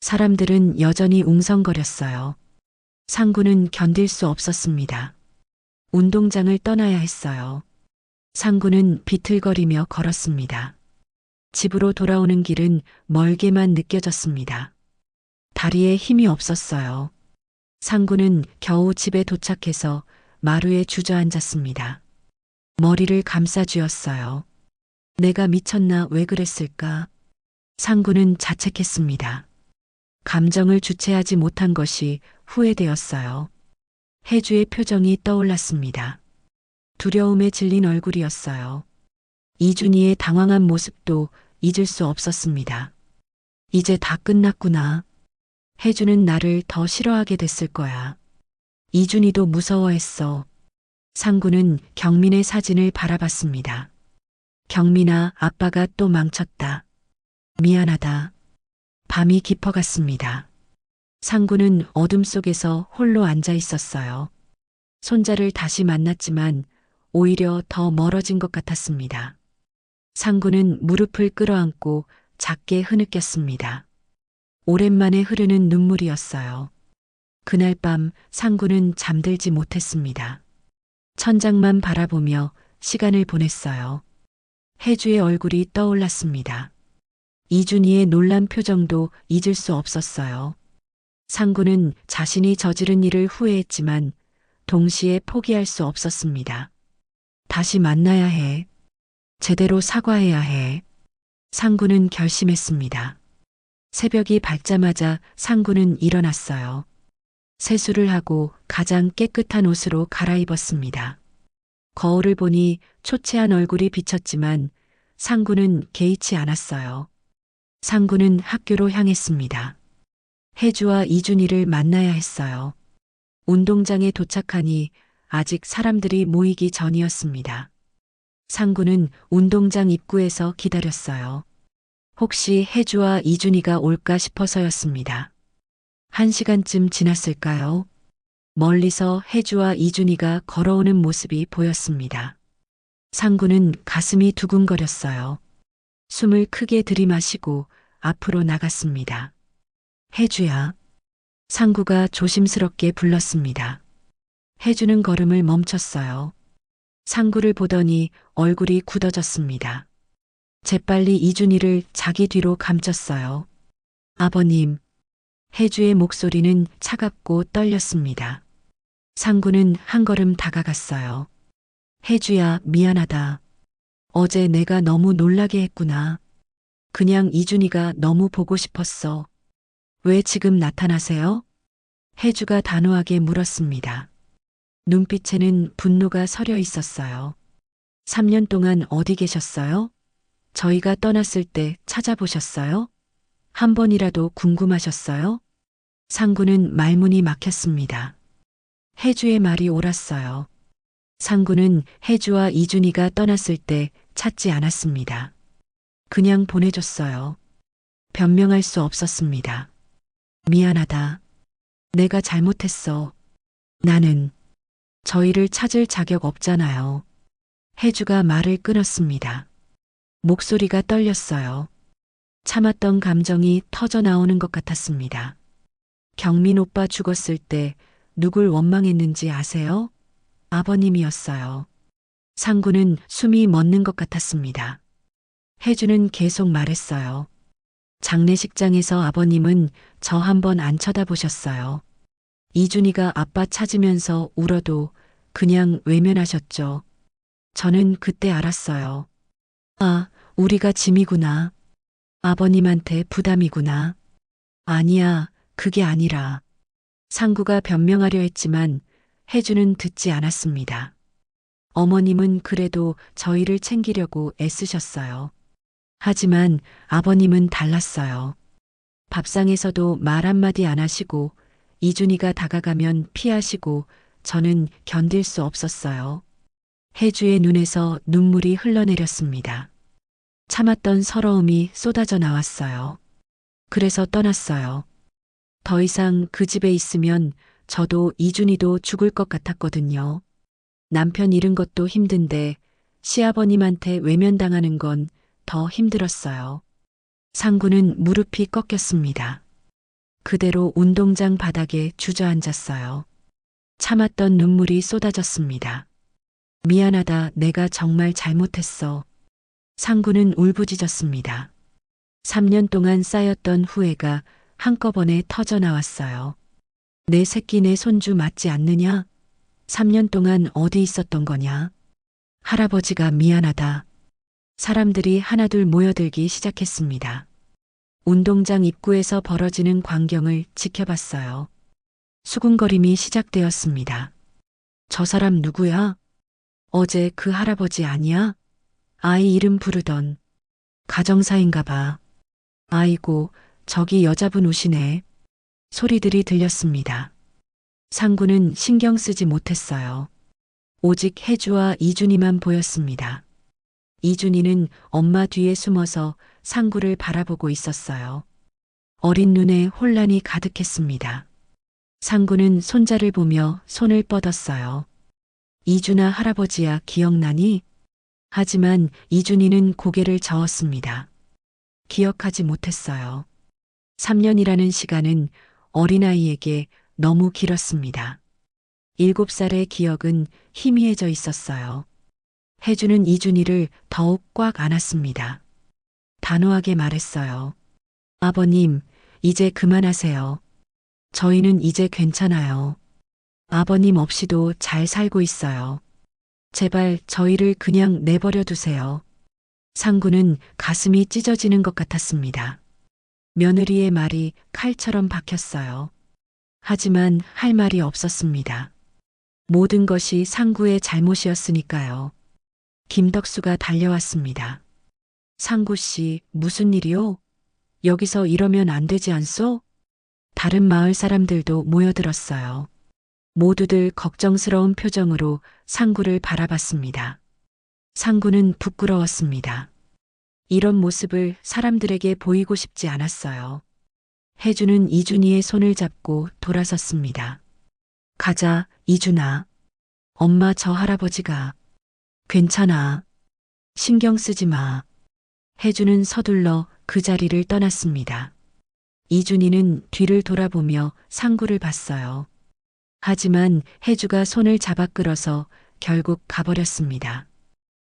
사람들은 여전히 웅성거렸어요. 상구는 견딜 수 없었습니다. 운동장을 떠나야 했어요. 상구는 비틀거리며 걸었습니다. 집으로 돌아오는 길은 멀게만 느껴졌습니다. 다리에 힘이 없었어요. 상구는 겨우 집에 도착해서 마루에 주저앉았습니다. 머리를 감싸쥐었어요. 내가 미쳤나 왜 그랬을까? 상구는 자책했습니다. 감정을 주체하지 못한 것이 후회되었어요. 혜주의 표정이 떠올랐습니다. 두려움에 질린 얼굴이었어요. 이준희의 당황한 모습도 잊을 수 없었습니다. 이제 다 끝났구나. 혜주는 나를 더 싫어하게 됐을 거야. 이준희도 무서워했어. 상구는 경민의 사진을 바라봤습니다. 경민아, 아빠가 또 망쳤다. 미안하다. 밤이 깊어갔습니다. 상구는 어둠 속에서 홀로 앉아 있었어요. 손자를 다시 만났지만 오히려 더 멀어진 것 같았습니다. 상구는 무릎을 끌어안고 작게 흐느꼈습니다. 오랜만에 흐르는 눈물이었어요. 그날 밤 상구는 잠들지 못했습니다. 천장만 바라보며 시간을 보냈어요. 혜주의 얼굴이 떠올랐습니다. 이준희의 놀란 표정도 잊을 수 없었어요. 상구는 자신이 저지른 일을 후회했지만 동시에 포기할 수 없었습니다. 다시 만나야 해. 제대로 사과해야 해. 상구는 결심했습니다. 새벽이 밝자마자 상구는 일어났어요. 세수를 하고 가장 깨끗한 옷으로 갈아입었습니다. 거울을 보니 초췌한 얼굴이 비쳤지만 상구는 개의치 않았어요. 상구는 학교로 향했습니다. 혜주와 이준희를 만나야 했어요. 운동장에 도착하니 아직 사람들이 모이기 전이었습니다. 상구는 운동장 입구에서 기다렸어요. 혹시 혜주와 이준희가 올까 싶어서였습니다. 1시간쯤 지났을까요? 멀리서 혜주와 이준희가 걸어오는 모습이 보였습니다. 상구는 가슴이 두근거렸어요. 숨을 크게 들이마시고 앞으로 나갔습니다. 혜주야. 상구가 조심스럽게 불렀습니다. 혜주는 걸음을 멈췄어요. 상구를 보더니 얼굴이 굳어졌습니다. 재빨리 이준희를 자기 뒤로 감췄어요. 아버님. 혜주의 목소리는 차갑고 떨렸습니다. 상구는 한 걸음 다가갔어요. 혜주야, 미안하다. 어제 내가 너무 놀라게 했구나. 그냥 이준희가 너무 보고 싶었어. 왜 지금 나타나세요? 혜주가 단호하게 물었습니다. 눈빛에는 분노가 서려 있었어요. 3년 동안 어디 계셨어요? 저희가 떠났을 때 찾아보셨어요? 한 번이라도 궁금하셨어요? 상구는 말문이 막혔습니다. 혜주의 말이 옳았어요. 상구는 혜주와 이준희가 떠났을 때 찾지 않았습니다. 그냥 보내줬어요. 변명할 수 없었습니다. 미안하다. 내가 잘못했어. 나는 저희를 찾을 자격 없잖아요. 혜주가 말을 끊었습니다. 목소리가 떨렸어요. 참았던 감정이 터져 나오는 것 같았습니다. 경민 오빠 죽었을 때 누굴 원망했는지 아세요? 아버님이었어요. 상구는 숨이 멎는 것 같았습니다. 혜주는 계속 말했어요. 장례식장에서 아버님은 저 한 번 안 쳐다보셨어요. 이준희가 아빠 찾으면서 울어도 그냥 외면하셨죠. 저는 그때 알았어요. 아, 우리가 짐이구나. 아버님한테 부담이구나. 아니야, 그게 아니라. 상구가 변명하려 했지만 혜주는 듣지 않았습니다. 어머님은 그래도 저희를 챙기려고 애쓰셨어요. 하지만 아버님은 달랐어요. 밥상에서도 말 한마디 안 하시고 이준희가 다가가면 피하시고 저는 견딜 수 없었어요. 혜주의 눈에서 눈물이 흘러내렸습니다. 참았던 서러움이 쏟아져 나왔어요. 그래서 떠났어요. 더 이상 그 집에 있으면 저도 이준희도 죽을 것 같았거든요. 남편 잃은 것도 힘든데 시아버님한테 외면당하는 건 더 힘들었어요. 상구는 무릎이 꺾였습니다. 그대로 운동장 바닥에 주저앉았어요. 참았던 눈물이 쏟아졌습니다. 미안하다, 내가 정말 잘못했어. 상구는 울부짖었습니다. 3년 동안 쌓였던 후회가 한꺼번에 터져 나왔어요. 내 새끼, 내 손주 맞지 않느냐? 3년 동안 어디 있었던 거냐? 할아버지가 미안하다. 사람들이 하나둘 모여들기 시작했습니다. 운동장 입구에서 벌어지는 광경을 지켜봤어요. 수군거림이 시작되었습니다. 저 사람 누구야? 어제 그 할아버지 아니야? 아이 이름 부르던. 가정사인가 봐. 아이고, 저기 여자분 오시네. 소리들이 들렸습니다. 상구는 신경 쓰지 못했어요. 오직 혜주와 이준이만 보였습니다. 이준이는 엄마 뒤에 숨어서 상구를 바라보고 있었어요. 어린 눈에 혼란이 가득했습니다. 상구는 손자를 보며 손을 뻗었어요. 이준아, 할아버지야, 기억나니? 하지만 이준이는 고개를 저었습니다. 기억하지 못했어요. 3년이라는 시간은 어린아이에게 너무 길었습니다. 7살의 기억은 희미해져 있었어요. 혜주는 이준이를 더욱 꽉 안았습니다. 단호하게 말했어요. 아버님, 이제 그만하세요. 저희는 이제 괜찮아요. 아버님 없이도 잘 살고 있어요. 제발 저희를 그냥 내버려 두세요. 상구는 가슴이 찢어지는 것 같았습니다. 며느리의 말이 칼처럼 박혔어요. 하지만 할 말이 없었습니다. 모든 것이 상구의 잘못이었으니까요. 김덕수가 달려왔습니다. 상구 씨, 무슨 일이요? 여기서 이러면 안 되지 않소? 다른 마을 사람들도 모여들었어요. 모두들 걱정스러운 표정으로 상구를 바라봤습니다. 상구는 부끄러웠습니다. 이런 모습을 사람들에게 보이고 싶지 않았어요. 혜주는 이준이의 손을 잡고 돌아섰습니다. 가자, 이준아. 엄마, 저 할아버지가. 괜찮아. 신경 쓰지 마. 혜주는 서둘러 그 자리를 떠났습니다. 이준이는 뒤를 돌아보며 상구를 봤어요. 하지만 혜주가 손을 잡아 끌어서 결국 가버렸습니다.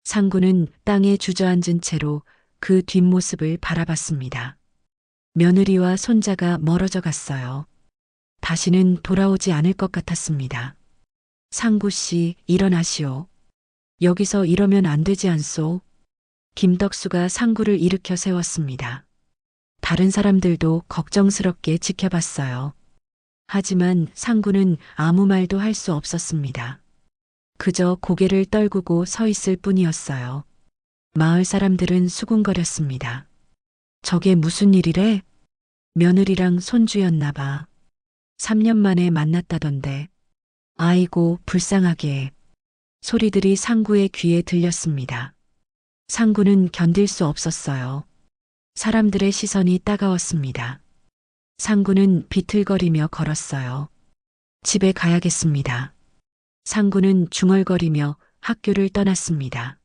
상구는 땅에 주저앉은 채로 그 뒷모습을 바라봤습니다. 며느리와 손자가 멀어져 갔어요. 다시는 돌아오지 않을 것 같았습니다. 상구 씨, 일어나시오. 여기서 이러면 안 되지 않소? 김덕수가 상구를 일으켜 세웠습니다. 다른 사람들도 걱정스럽게 지켜봤어요. 하지만 상구는 아무 말도 할 수 없었습니다. 그저 고개를 떨구고 서 있을 뿐이었어요. 마을 사람들은 수군거렸습니다. 저게 무슨 일이래? 며느리랑 손주였나 봐. 3년 만에 만났다던데. 아이고, 불쌍하게. 소리들이 상구의 귀에 들렸습니다. 상구는 견딜 수 없었어요. 사람들의 시선이 따가웠습니다. 상구는 비틀거리며 걸었어요. 집에 가야겠습니다. 상구는 중얼거리며 학교를 떠났습니다.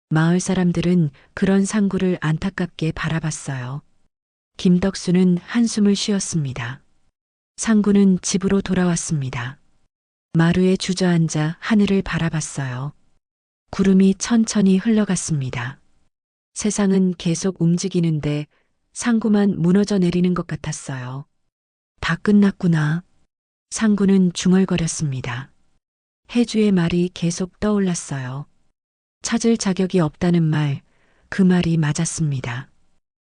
마을 사람들은 그런 상구를 안타깝게 바라봤어요. 김덕수는 한숨을 쉬었습니다. 상구는 집으로 돌아왔습니다. 마루에 주저앉아 하늘을 바라봤어요. 구름이 천천히 흘러갔습니다. 세상은 계속 움직이는데 상구만 무너져 내리는 것 같았어요. 다 끝났구나. 상구는 중얼거렸습니다. 혜주의 말이 계속 떠올랐어요. 찾을 자격이 없다는 말, 그 말이 맞았습니다.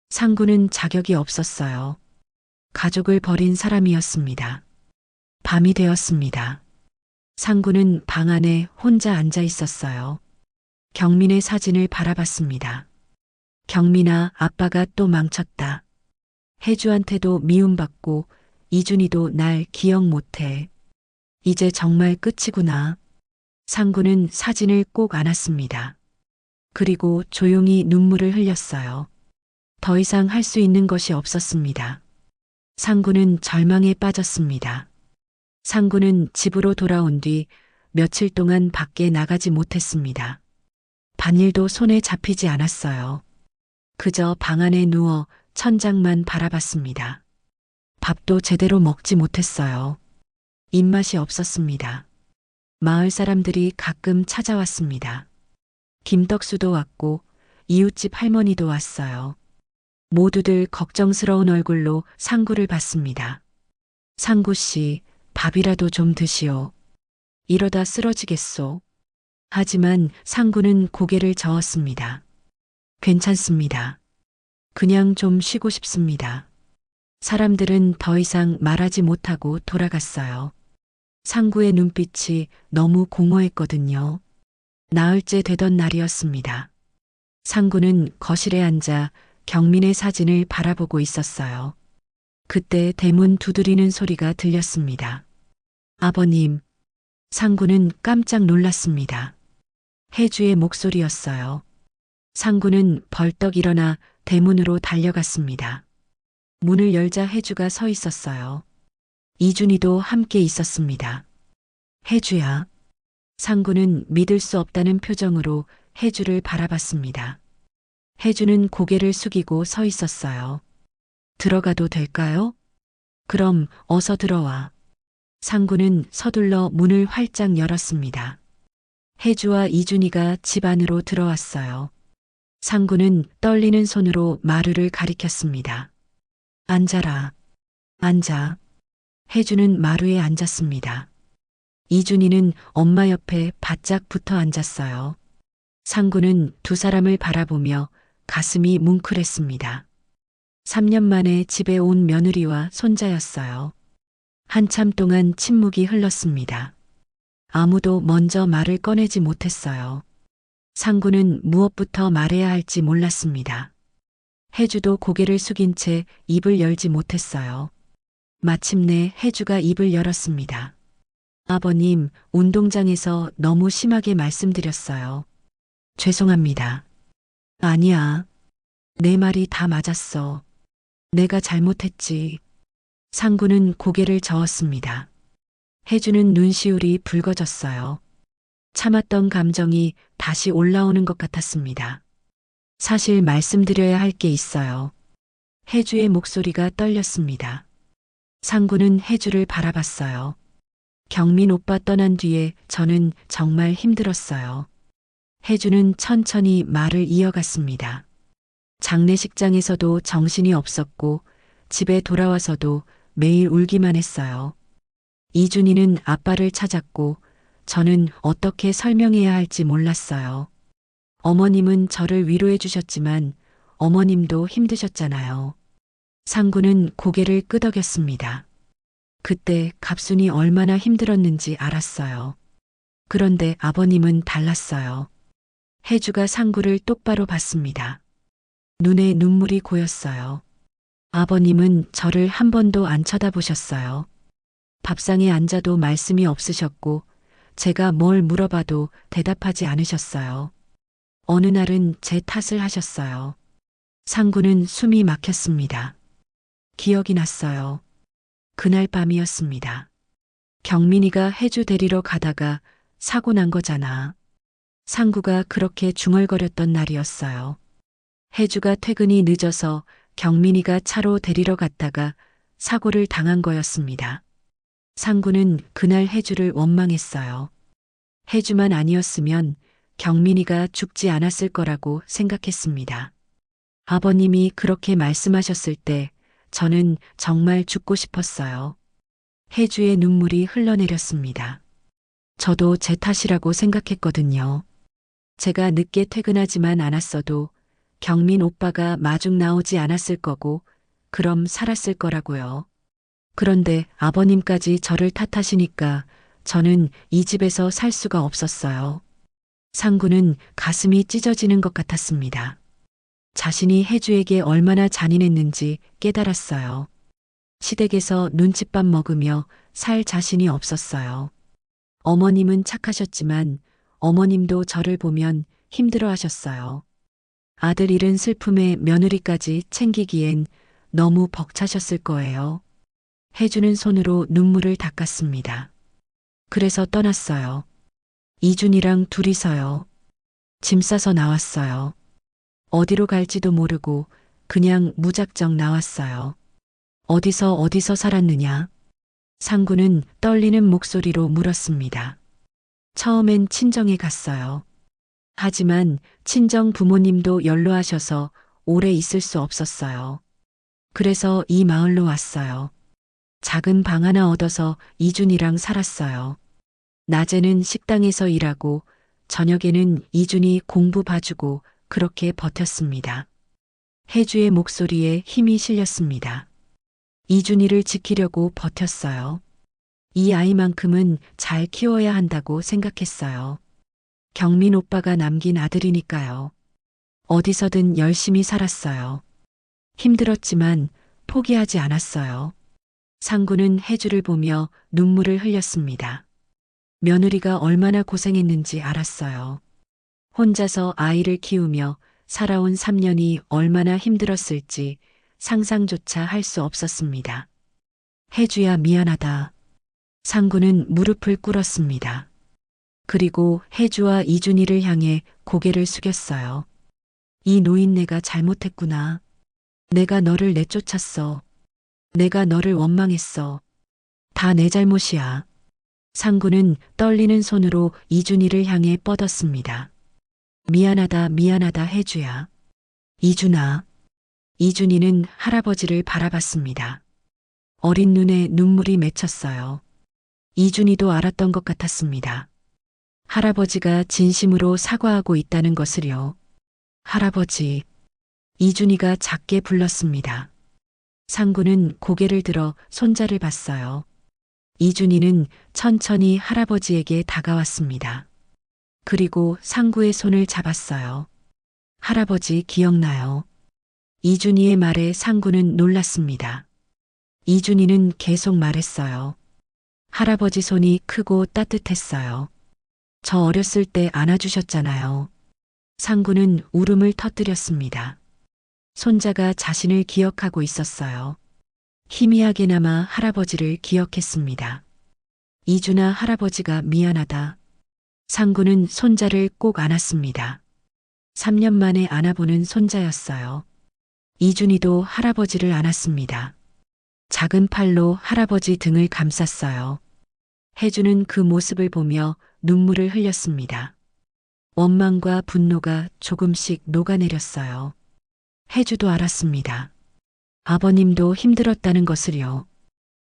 상구는 자격이 없었어요. 가족을 버린 사람이었습니다. 밤이 되었습니다. 상구는 방 안에 혼자 앉아 있었어요. 경민의 사진을 바라봤습니다. 경민아, 아빠가 또 망쳤다. 혜주한테도 미움받고 이준이도 날 기억 못해. 이제 정말 끝이구나. 상구는 사진을 꼭 안았습니다. 그리고 조용히 눈물을 흘렸어요. 더 이상 할 수 있는 것이 없었습니다. 상구는 절망에 빠졌습니다. 상구는 집으로 돌아온 뒤 며칠 동안 밖에 나가지 못했습니다. 반일도 손에 잡히지 않았어요. 그저 방 안에 누워 천장만 바라봤습니다. 밥도 제대로 먹지 못했어요. 입맛이 없었습니다. 마을 사람들이 가끔 찾아왔습니다. 김덕수도 왔고 이웃집 할머니도 왔어요. 모두들 걱정스러운 얼굴로 상구를 봤습니다. 상구 씨, 밥이라도 좀 드시오. 이러다 쓰러지겠소. 하지만 상구는 고개를 저었습니다. 괜찮습니다. 그냥 좀 쉬고 싶습니다. 사람들은 더 이상 말하지 못하고 돌아갔어요. 상구의 눈빛이 너무 공허했거든요. 나흘째 되던 날이었습니다. 상구는 거실에 앉아 경민의 사진을 바라보고 있었어요. 그때 대문 두드리는 소리가 들렸습니다. 아버님. 상구는 깜짝 놀랐습니다. 혜주의 목소리였어요. 상구는 벌떡 일어나 대문으로 달려갔습니다. 문을 열자 혜주가 서 있었어요. 이준이도 함께 있었습니다. 혜주야. 상구는 믿을 수 없다는 표정으로 혜주를 바라봤습니다. 혜주는 고개를 숙이고 서 있었어요. 들어가도 될까요? 그럼 어서 들어와. 상구는 서둘러 문을 활짝 열었습니다. 혜주와 이준이가 집 안으로 들어왔어요. 상구는 떨리는 손으로 마루를 가리켰습니다. 앉아라. 앉아. 혜주는 마루에 앉았습니다. 이준이는 엄마 옆에 바짝 붙어 앉았어요. 상구는 두 사람을 바라보며 가슴이 뭉클했습니다. 3년 만에 집에 온 며느리와 손자였어요. 한참 동안 침묵이 흘렀습니다. 아무도 먼저 말을 꺼내지 못했어요. 상구는 무엇부터 말해야 할지 몰랐습니다. 혜주도 고개를 숙인 채 입을 열지 못했어요. 마침내 혜주가 입을 열었습니다. 아버님, 운동장에서 너무 심하게 말씀드렸어요. 죄송합니다. 아니야. 내 말이 다 맞았어. 내가 잘못했지. 상구는 고개를 저었습니다. 혜주는 눈시울이 붉어졌어요. 참았던 감정이 다시 올라오는 것 같았습니다. 사실 말씀드려야 할 게 있어요. 혜주의 목소리가 떨렸습니다. 상구는 혜주를 바라봤어요. 경민 오빠 떠난 뒤에 저는 정말 힘들었어요. 혜주는 천천히 말을 이어갔습니다. 장례식장에서도 정신이 없었고 집에 돌아와서도 매일 울기만 했어요. 이준이는 아빠를 찾았고 저는 어떻게 설명해야 할지 몰랐어요. 어머님은 저를 위로해 주셨지만 어머님도 힘드셨잖아요. 상구는 고개를 끄덕였습니다. 그때 갑순이 얼마나 힘들었는지 알았어요. 그런데 아버님은 달랐어요. 혜주가 상구를 똑바로 봤습니다. 눈에 눈물이 고였어요. 아버님은 저를 한 번도 안 쳐다보셨어요. 밥상에 앉아도 말씀이 없으셨고 제가 뭘 물어봐도 대답하지 않으셨어요. 어느 날은 제 탓을 하셨어요. 상구는 숨이 막혔습니다. 기억이 났어요. 그날 밤이었습니다. 경민이가 혜주 데리러 가다가 사고 난 거잖아. 상구가 그렇게 중얼거렸던 날이었어요. 혜주가 퇴근이 늦어서 경민이가 차로 데리러 갔다가 사고를 당한 거였습니다. 상구는 그날 혜주를 원망했어요. 혜주만 아니었으면 경민이가 죽지 않았을 거라고 생각했습니다. 아버님이 그렇게 말씀하셨을 때 저는 정말 죽고 싶었어요. 혜주의 눈물이 흘러내렸습니다. 저도 제 탓이라고 생각했거든요. 제가 늦게 퇴근하지만 않았어도 경민 오빠가 마중 나오지 않았을 거고 그럼 살았을 거라고요. 그런데 아버님까지 저를 탓하시니까 저는 이 집에서 살 수가 없었어요. 상구는 가슴이 찢어지는 것 같았습니다. 자신이 혜주에게 얼마나 잔인했는지 깨달았어요. 시댁에서 눈칫밥 먹으며 살 자신이 없었어요. 어머님은 착하셨지만 어머님도 저를 보면 힘들어 하셨어요. 아들 잃은 슬픔에 며느리까지 챙기기엔 너무 벅차셨을 거예요. 혜주는 손으로 눈물을 닦았습니다. 그래서 떠났어요. 이준이랑 둘이서요. 짐 싸서 나왔어요. 어디로 갈지도 모르고 그냥 무작정 나왔어요. 어디서 살았느냐? 상구는 떨리는 목소리로 물었습니다. 처음엔 친정에 갔어요. 하지만 친정 부모님도 연로하셔서 오래 있을 수 없었어요. 그래서 이 마을로 왔어요. 작은 방 하나 얻어서 이준이랑 살았어요. 낮에는 식당에서 일하고 저녁에는 이준이 공부 봐주고 그렇게 버텼습니다. 혜주의 목소리에 힘이 실렸습니다. 이준이를 지키려고 버텼어요. 이 아이만큼은 잘 키워야 한다고 생각했어요. 경민 오빠가 남긴 아들이니까요. 어디서든 열심히 살았어요. 힘들었지만 포기하지 않았어요. 상구는 혜주를 보며 눈물을 흘렸습니다. 며느리가 얼마나 고생했는지 알았어요. 혼자서 아이를 키우며 살아온 3년이 얼마나 힘들었을지 상상조차 할 수 없었습니다. 혜주야 미안하다. 상구는 무릎을 꿇었습니다. 그리고 혜주와 이준이를 향해 고개를 숙였어요. 이 노인네가 잘못했구나. 내가 너를 내쫓았어. 내가 너를 원망했어. 다 내 잘못이야. 상구는 떨리는 손으로 이준이를 향해 뻗었습니다. 미안하다 혜주야. 이준아. 이준이는 할아버지를 바라봤습니다. 어린 눈에 눈물이 맺혔어요. 이준이도 알았던 것 같았습니다. 할아버지가 진심으로 사과하고 있다는 것을요. 할아버지. 이준이가 작게 불렀습니다. 상구는 고개를 들어 손자를 봤어요. 이준이는 천천히 할아버지에게 다가왔습니다. 그리고 상구의 손을 잡았어요. 할아버지 기억나요? 이준이의 말에 상구는 놀랐습니다. 이준이는 계속 말했어요. 할아버지 손이 크고 따뜻했어요. 저 어렸을 때 안아주셨잖아요. 상구는 울음을 터뜨렸습니다. 손자가 자신을 기억하고 있었어요. 희미하게나마 할아버지를 기억했습니다. 이준아 할아버지가 미안하다. 상구는 손자를 꼭 안았습니다. 3년 만에 안아보는 손자였어요. 이준이도 할아버지를 안았습니다. 작은 팔로 할아버지 등을 감쌌어요. 혜주는 그 모습을 보며 눈물을 흘렸습니다. 원망과 분노가 조금씩 녹아내렸어요. 혜주도 알았습니다. 아버님도 힘들었다는 것을요.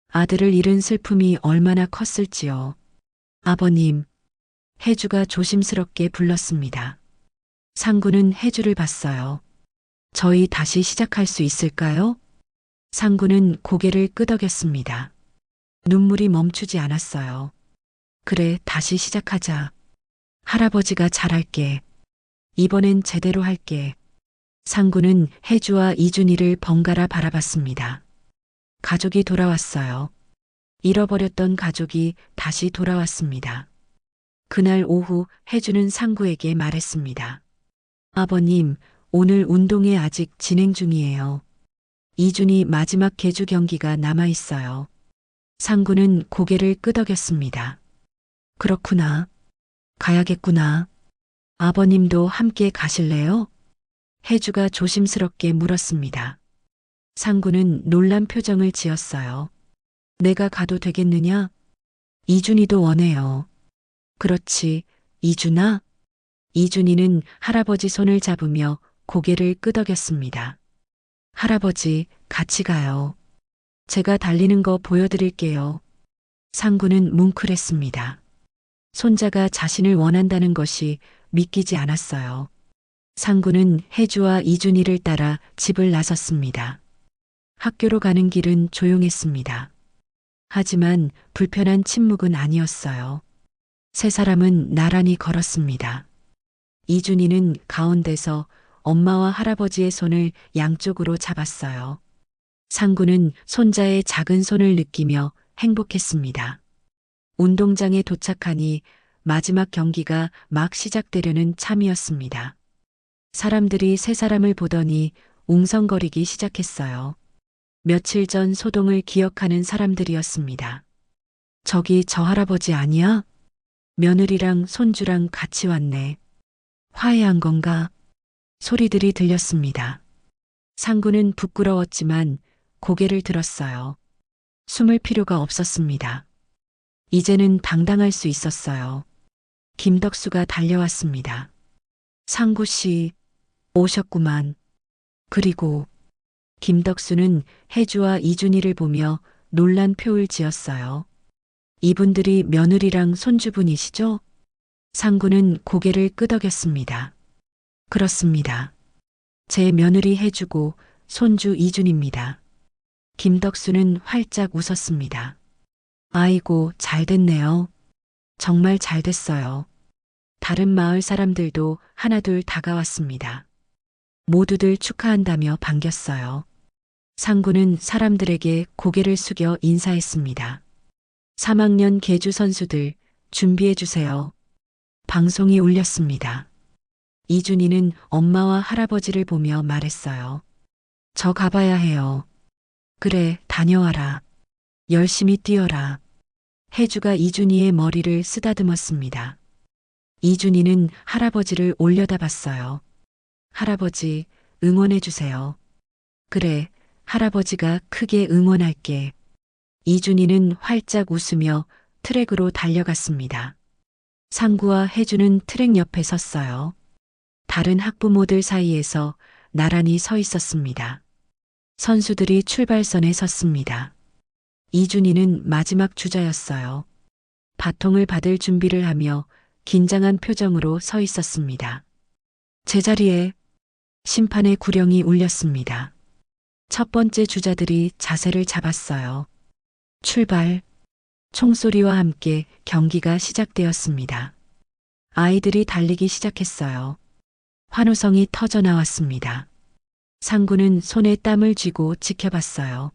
아들을 잃은 슬픔이 얼마나 컸을지요. 아버님. 혜주가 조심스럽게 불렀습니다. 상구는 혜주를 봤어요. 저희 다시 시작할 수 있을까요? 상구는 고개를 끄덕였습니다. 눈물이 멈추지 않았어요. 그래, 다시 시작하자. 할아버지가 잘할게. 이번엔 제대로 할게. 상구는 혜주와 이준이를 번갈아 바라봤습니다. 가족이 돌아왔어요. 잃어버렸던 가족이 다시 돌아왔습니다. 그날 오후 혜주는 상구에게 말했습니다. 아버님, 오늘 운동회 아직 진행 중이에요. 이준이 마지막 계주 경기가 남아있어요. 상구는 고개를 끄덕였습니다. 그렇구나. 가야겠구나. 아버님도 함께 가실래요? 혜주가 조심스럽게 물었습니다. 상구는 놀란 표정을 지었어요. 내가 가도 되겠느냐? 이준이도 원해요. 그렇지, 이준아? 이준이는 할아버지 손을 잡으며 고개를 끄덕였습니다. 할아버지, 같이 가요. 제가 달리는 거 보여드릴게요. 상구는 뭉클했습니다. 손자가 자신을 원한다는 것이 믿기지 않았어요. 상구는 혜주와 이준이를 따라 집을 나섰습니다. 학교로 가는 길은 조용했습니다. 하지만 불편한 침묵은 아니었어요. 세 사람은 나란히 걸었습니다. 이준이는 가운데서 엄마와 할아버지의 손을 양쪽으로 잡았어요. 상구는 손자의 작은 손을 느끼며 행복했습니다. 운동장에 도착하니 마지막 경기가 막 시작되려는 참이었습니다. 사람들이 세 사람을 보더니 웅성거리기 시작했어요. 며칠 전 소동을 기억하는 사람들이었습니다. 저기 저 할아버지 아니야? 며느리랑 손주랑 같이 왔네. 화해한 건가? 소리들이 들렸습니다. 상구는 부끄러웠지만 고개를 들었어요. 숨을 필요가 없었습니다. 이제는 당당할 수 있었어요. 김덕수가 달려왔습니다. 상구 씨, 오셨구만. 그리고 김덕수는 혜주와 이준희를 보며 놀란 표를 지었어요. 이분들이 며느리랑 손주분이시죠? 상구는 고개를 끄덕였습니다. 그렇습니다. 제 며느리 혜주고 손주 이준입니다. 김덕수는 활짝 웃었습니다. 아이고, 잘 됐네요. 정말 잘 됐어요. 다른 마을 사람들도 하나둘 다가왔습니다. 모두들 축하한다며 반겼어요. 상구는 사람들에게 고개를 숙여 인사했습니다. 3학년 계주 선수들 준비해 주세요. 방송이 울렸습니다. 이준희는 엄마와 할아버지를 보며 말했어요. 저 가봐야 해요. 그래, 다녀와라. 열심히 뛰어라. 혜주가 이준희의 머리를 쓰다듬었습니다. 이준희는 할아버지를 올려다봤어요. 할아버지, 응원해 주세요. 그래, 할아버지가 크게 응원할게. 이준희는 활짝 웃으며 트랙으로 달려갔습니다. 상구와 혜주는 트랙 옆에 섰어요. 다른 학부모들 사이에서 나란히 서 있었습니다. 선수들이 출발선에 섰습니다. 이준희는 마지막 주자였어요. 바통을 받을 준비를 하며 긴장한 표정으로 서 있었습니다. 제자리에 심판의 구령이 울렸습니다. 첫 번째 주자들이 자세를 잡았어요. 출발. 총소리와 함께 경기가 시작되었습니다. 아이들이 달리기 시작했어요. 환호성이 터져 나왔습니다. 상구는 손에 땀을 쥐고 지켜봤어요.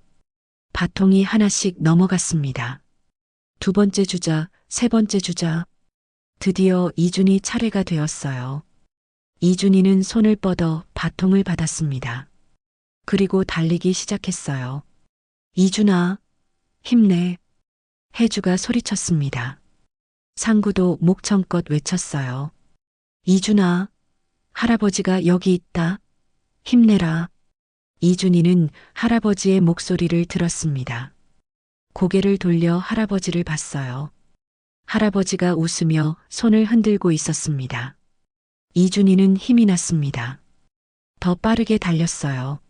바통이 하나씩 넘어갔습니다. 두 번째 주자, 세 번째 주자. 드디어 이준희 차례가 되었어요. 이준희는 손을 뻗어 바통을 받았습니다. 그리고 달리기 시작했어요. 이준아, 힘내. 혜주가 소리쳤습니다. 상구도 목청껏 외쳤어요. 이준아, 할아버지가 여기 있다. 힘내라. 이준희는 할아버지의 목소리를 들었습니다. 고개를 돌려 할아버지를 봤어요. 할아버지가 웃으며 손을 흔들고 있었습니다. 이준희는 힘이 났습니다. 더 빠르게 달렸어요.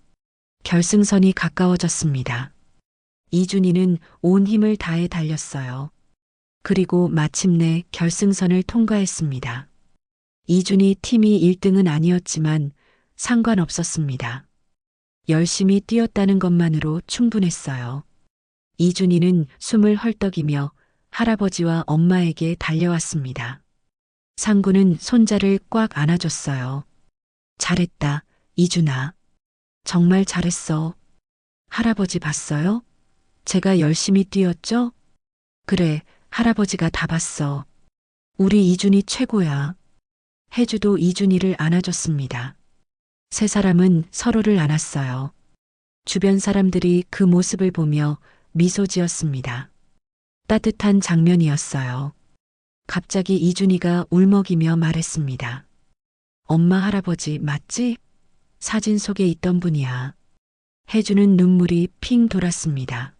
결승선이 가까워졌습니다. 이준희는 온 힘을 다해 달렸어요. 그리고 마침내 결승선을 통과했습니다. 이준희 팀이 1등은 아니었지만 상관없었습니다. 열심히 뛰었다는 것만으로 충분했어요. 이준희는 숨을 헐떡이며 할아버지와 엄마에게 달려왔습니다. 상구는 손자를 꽉 안아줬어요. 잘했다, 이준아. 정말 잘했어. 할아버지 봤어요? 제가 열심히 뛰었죠? 그래, 할아버지가 다 봤어. 우리 이준희 최고야. 혜주도 이준희를 안아줬습니다. 세 사람은 서로를 안았어요. 주변 사람들이 그 모습을 보며 미소 지었습니다. 따뜻한 장면이었어요. 갑자기 이준희가 울먹이며 말했습니다. 엄마 할아버지 맞지? 사진 속에 있던 분이야. 혜주는 눈물이 핑 돌았습니다.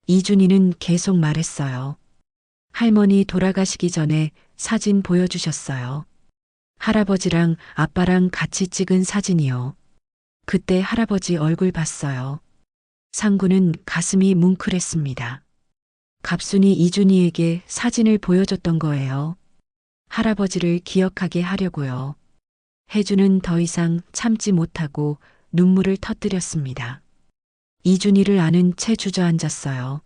이준희는 계속 말했어요. 할머니 돌아가시기 전에 사진 보여주셨어요. 할아버지랑 아빠랑 같이 찍은 사진이요. 그때 할아버지 얼굴 봤어요. 상구는 가슴이 뭉클했습니다. 갑순이 이준희에게 사진을 보여줬던 거예요. 할아버지를 기억하게 하려고요. 혜주는 더 이상 참지 못하고 눈물을 터뜨렸습니다. 이준희를 아는 채 주저앉았어요.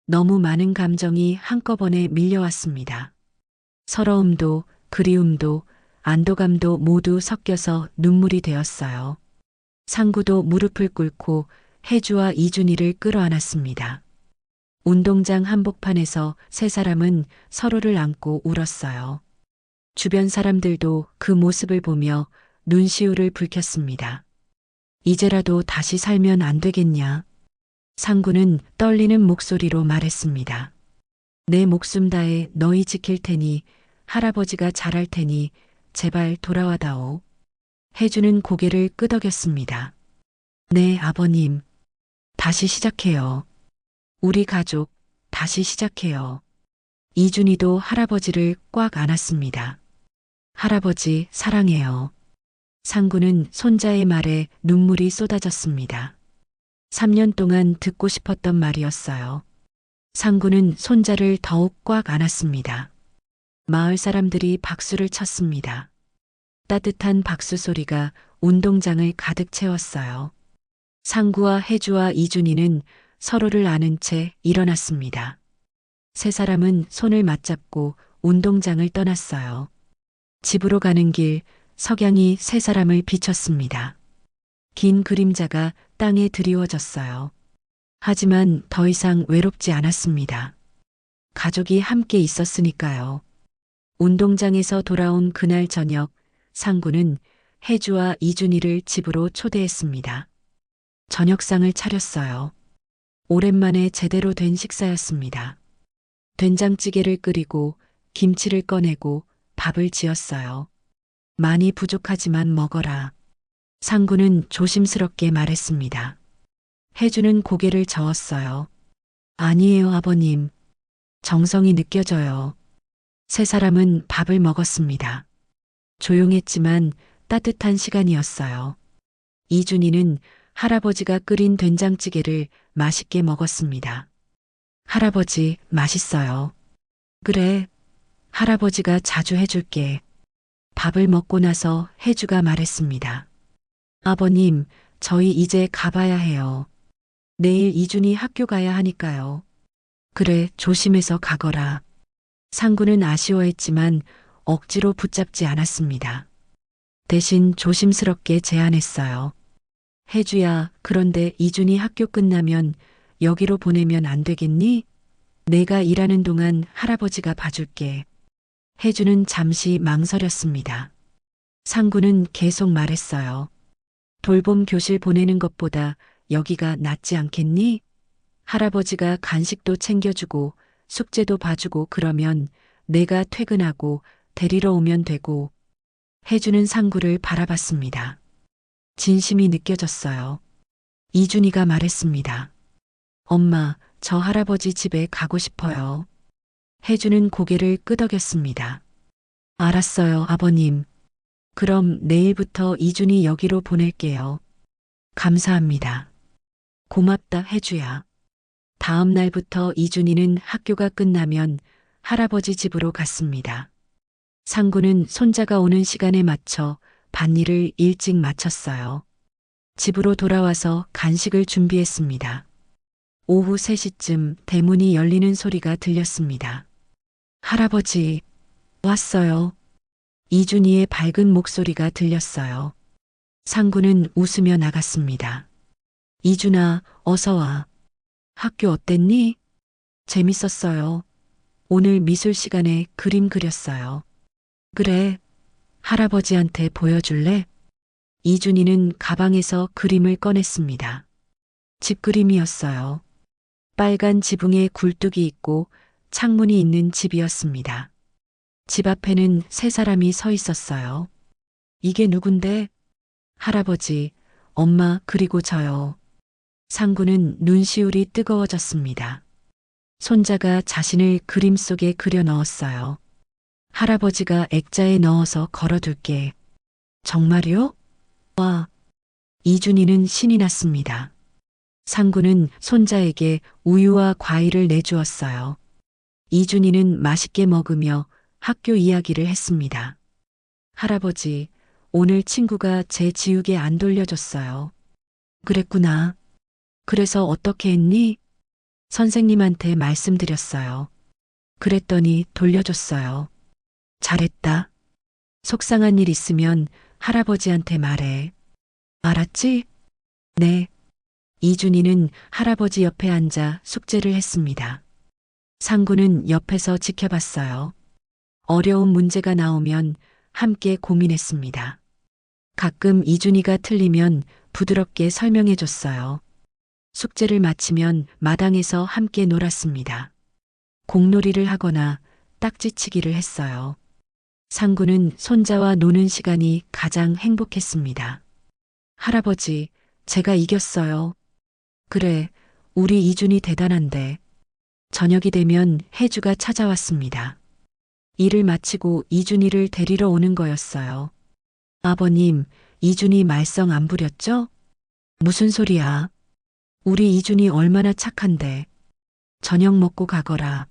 너무 많은 감정이 한꺼번에 밀려왔습니다. 서러움도 그리움도 안도감도 모두 섞여서 눈물이 되었어요. 상구도 무릎을 꿇고 혜주와 이준희를 끌어안았습니다. 운동장 한복판에서 세 사람은 서로를 안고 울었어요. 주변 사람들도 그 모습을 보며 눈시울을 붉혔습니다. 이제라도 다시 살면 안 되겠냐? 상구는 떨리는 목소리로 말했습니다. 내 목숨 다해 너희 지킬 테니 할아버지가 잘할 테니 제발 돌아와다오. 혜주는 고개를 끄덕였습니다. 네, 아버님. 다시 시작해요. 우리 가족, 다시 시작해요. 이준이도 할아버지를 꽉 안았습니다. 할아버지, 사랑해요. 상구는 손자의 말에 눈물이 쏟아졌습니다. 3년 동안 듣고 싶었던 말이었어요. 상구는 손자를 더욱 꽉 안았습니다. 마을 사람들이 박수를 쳤습니다. 따뜻한 박수 소리가 운동장을 가득 채웠어요. 상구와 혜주와 이준이는 서로를 아는 채 일어났습니다. 세 사람은 손을 맞잡고 운동장을 떠났어요. 집으로 가는 길, 석양이 세 사람을 비췄습니다. 긴 그림자가 땅에 드리워졌어요. 하지만 더 이상 외롭지 않았습니다. 가족이 함께 있었으니까요. 운동장에서 돌아온 그날 저녁, 상구는 혜주와 이준이를 집으로 초대했습니다. 저녁상을 차렸어요. 오랜만에 제대로 된 식사였습니다. 된장찌개를 끓이고 김치를 꺼내고 밥을 지었어요. 많이 부족하지만 먹어라. 상구는 조심스럽게 말했습니다. 혜주는 고개를 저었어요. 아니에요, 아버님. 정성이 느껴져요. 세 사람은 밥을 먹었습니다. 조용했지만 따뜻한 시간이었어요. 이준이는 할아버지가 끓인 된장찌개를 맛있게 먹었습니다. 할아버지, 맛있어요. 그래, 할아버지가 자주 해줄게. 밥을 먹고 나서 혜주가 말했습니다. 아버님, 저희 이제 가봐야 해요. 내일 이준이 학교 가야 하니까요. 그래, 조심해서 가거라. 상구는 아쉬워했지만 억지로 붙잡지 않았습니다. 대신 조심스럽게 제안했어요. 혜주야, 그런데 이준이 학교 끝나면 여기로 보내면 안 되겠니? 내가 일하는 동안 할아버지가 봐줄게. 혜주는 잠시 망설였습니다. 상구는 계속 말했어요. 돌봄 교실 보내는 것보다 여기가 낫지 않겠니? 할아버지가 간식도 챙겨주고 숙제도 봐주고 그러면 내가 퇴근하고 데리러 오면 되고. 혜주는 상구를 바라봤습니다. 진심이 느껴졌어요. 이준이가 말했습니다. 엄마, 저 할아버지 집에 가고 싶어요. 혜주는 고개를 끄덕였습니다. 알았어요, 아버님. 그럼 내일부터 이준이 여기로 보낼게요. 감사합니다. 고맙다, 혜주야. 다음 날부터 이준이는 학교가 끝나면 할아버지 집으로 갔습니다. 상구는 손자가 오는 시간에 맞춰 밭일을 일찍 마쳤어요. 집으로 돌아와서 간식을 준비했습니다. 오후 3시쯤 대문이 열리는 소리가 들렸습니다. 할아버지, 왔어요. 이준이의 밝은 목소리가 들렸어요. 상구는 웃으며 나갔습니다. 이준아, 어서 와. 학교 어땠니? 재밌었어요. 오늘 미술 시간에 그림 그렸어요. 그래, 할아버지한테 보여줄래? 이준이는 가방에서 그림을 꺼냈습니다. 집그림이었어요. 빨간 지붕에 굴뚝이 있고 창문이 있는 집이었습니다. 집 앞에는 세 사람이 서 있었어요. 이게 누군데? 할아버지, 엄마, 그리고 저요. 상구는 눈시울이 뜨거워졌습니다. 손자가 자신을 그림 속에 그려 넣었어요. 할아버지가 액자에 넣어서 걸어둘게. 정말요? 와. 이준이는 신이 났습니다. 상구는 손자에게 우유와 과일을 내주었어요. 이준이는 맛있게 먹으며 학교 이야기를 했습니다. 할아버지, 오늘 친구가 제 지우개 안 돌려줬어요. 그랬구나. 그래서 어떻게 했니? 선생님한테 말씀드렸어요. 그랬더니 돌려줬어요. 잘했다. 속상한 일 있으면 할아버지한테 말해. 알았지? 네. 이준이는 할아버지 옆에 앉아 숙제를 했습니다. 상구는 옆에서 지켜봤어요. 어려운 문제가 나오면 함께 고민했습니다. 가끔 이준이가 틀리면 부드럽게 설명해 줬어요. 숙제를 마치면 마당에서 함께 놀았습니다. 공놀이를 하거나 딱지치기를 했어요. 상구는 손자와 노는 시간이 가장 행복했습니다. 할아버지, 제가 이겼어요. 그래, 우리 이준이 대단한데. 저녁이 되면 혜주가 찾아왔습니다. 일을 마치고 이준이를 데리러 오는 거였어요. 아버님, 이준이 말썽 안 부렸죠? 무슨 소리야? 우리 이준이 얼마나 착한데. 저녁 먹고 가거라.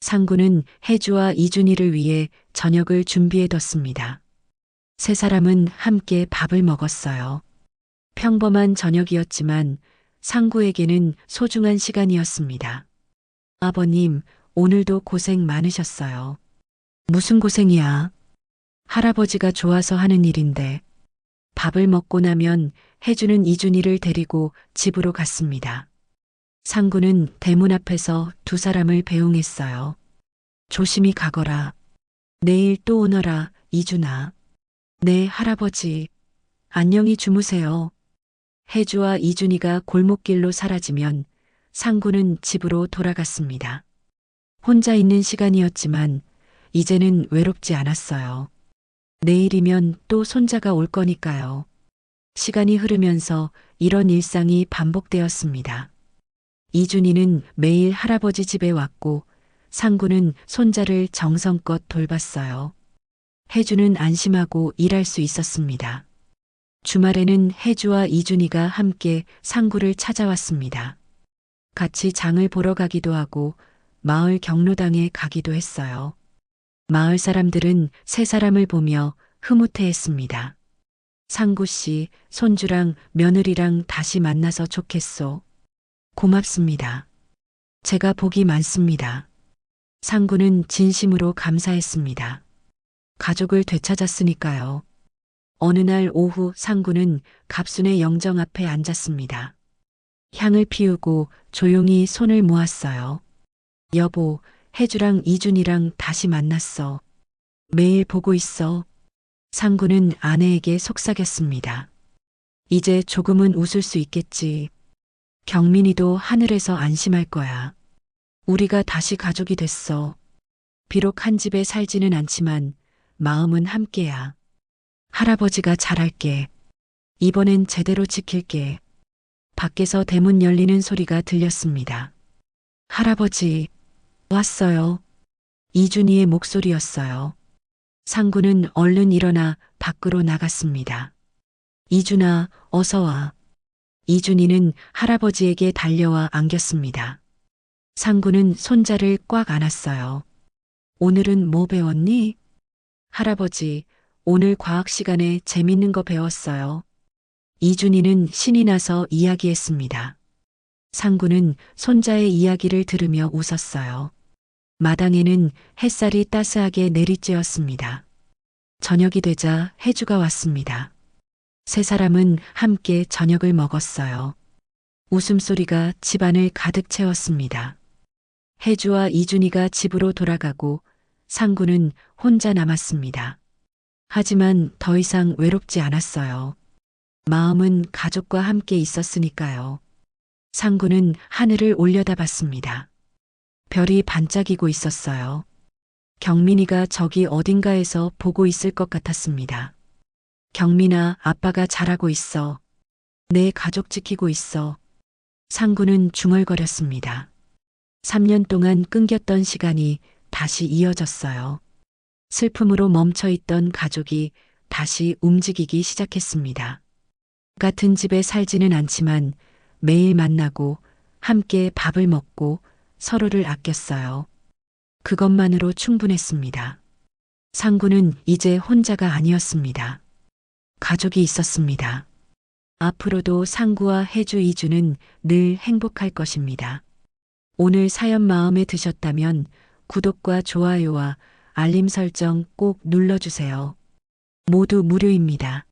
상구는 혜주와 이준이를 위해 저녁을 준비해뒀습니다. 세 사람은 함께 밥을 먹었어요. 평범한 저녁이었지만 상구에게는 소중한 시간이었습니다. 아버님, 오늘도 고생 많으셨어요. 무슨 고생이야? 할아버지가 좋아서 하는 일인데. 밥을 먹고 나면 혜주는 이준이를 데리고 집으로 갔습니다. 상구는 대문 앞에서 두 사람을 배웅했어요. 조심히 가거라. 내일 또 오너라, 이준아. 네, 할아버지. 안녕히 주무세요. 혜주와 이준이가 골목길로 사라지면 상구는 집으로 돌아갔습니다. 혼자 있는 시간이었지만 이제는 외롭지 않았어요. 내일이면 또 손자가 올 거니까요. 시간이 흐르면서 이런 일상이 반복되었습니다. 이준이는 매일 할아버지 집에 왔고 상구는 손자를 정성껏 돌봤어요. 혜주는 안심하고 일할 수 있었습니다. 주말에는 혜주와 이준이가 함께 상구를 찾아왔습니다. 같이 장을 보러 가기도 하고 마을 경로당에 가기도 했어요. 마을 사람들은 세 사람을 보며 흐뭇해했습니다. 상구 씨, 손주랑 며느리랑 다시 만나서 좋겠소. 고맙습니다. 제가 복이 많습니다. 상구는 진심으로 감사했습니다. 가족을 되찾았으니까요. 어느 날 오후 상구는 갑순의 영정 앞에 앉았습니다. 향을 피우고 조용히 손을 모았어요. 여보, 혜주랑 이준이랑 다시 만났어. 매일 보고 있어. 상구는 아내에게 속삭였습니다. 이제 조금은 웃을 수 있겠지. 경민이도 하늘에서 안심할 거야. 우리가 다시 가족이 됐어. 비록 한 집에 살지는 않지만 마음은 함께야. 할아버지가 잘할게. 이번엔 제대로 지킬게. 밖에서 대문 열리는 소리가 들렸습니다. 할아버지, 왔어요. 이준이의 목소리였어요. 상구는 얼른 일어나 밖으로 나갔습니다. 이준아, 어서 와. 이준이는 할아버지에게 달려와 안겼습니다. 상구는 손자를 꽉 안았어요. 오늘은 뭐 배웠니? 할아버지, 오늘 과학 시간에 재밌는 거 배웠어요. 이준이는 신이 나서 이야기했습니다. 상구는 손자의 이야기를 들으며 웃었어요. 마당에는 햇살이 따스하게 내리쬐었습니다. 저녁이 되자 혜주가 왔습니다. 세 사람은 함께 저녁을 먹었어요. 웃음소리가 집안을 가득 채웠습니다. 혜주와 이준이가 집으로 돌아가고 상구는 혼자 남았습니다. 하지만 더 이상 외롭지 않았어요. 마음은 가족과 함께 있었으니까요. 상구는 하늘을 올려다봤습니다. 별이 반짝이고 있었어요. 경민이가 저기 어딘가에서 보고 있을 것 같았습니다. 경민아, 아빠가 잘하고 있어. 내 가족 지키고 있어. 상구는 중얼거렸습니다. 3년 동안 끊겼던 시간이 다시 이어졌어요. 슬픔으로 멈춰있던 가족이 다시 움직이기 시작했습니다. 같은 집에 살지는 않지만 매일 만나고 함께 밥을 먹고 서로를 아꼈어요. 그것만으로 충분했습니다. 상구는 이제 혼자가 아니었습니다. 가족이 있었습니다. 앞으로도 상구와 혜주, 이주는 늘 행복할 것입니다. 오늘 사연 마음에 드셨다면 구독과 좋아요와 알림 설정 꼭 눌러주세요. 모두 무료입니다.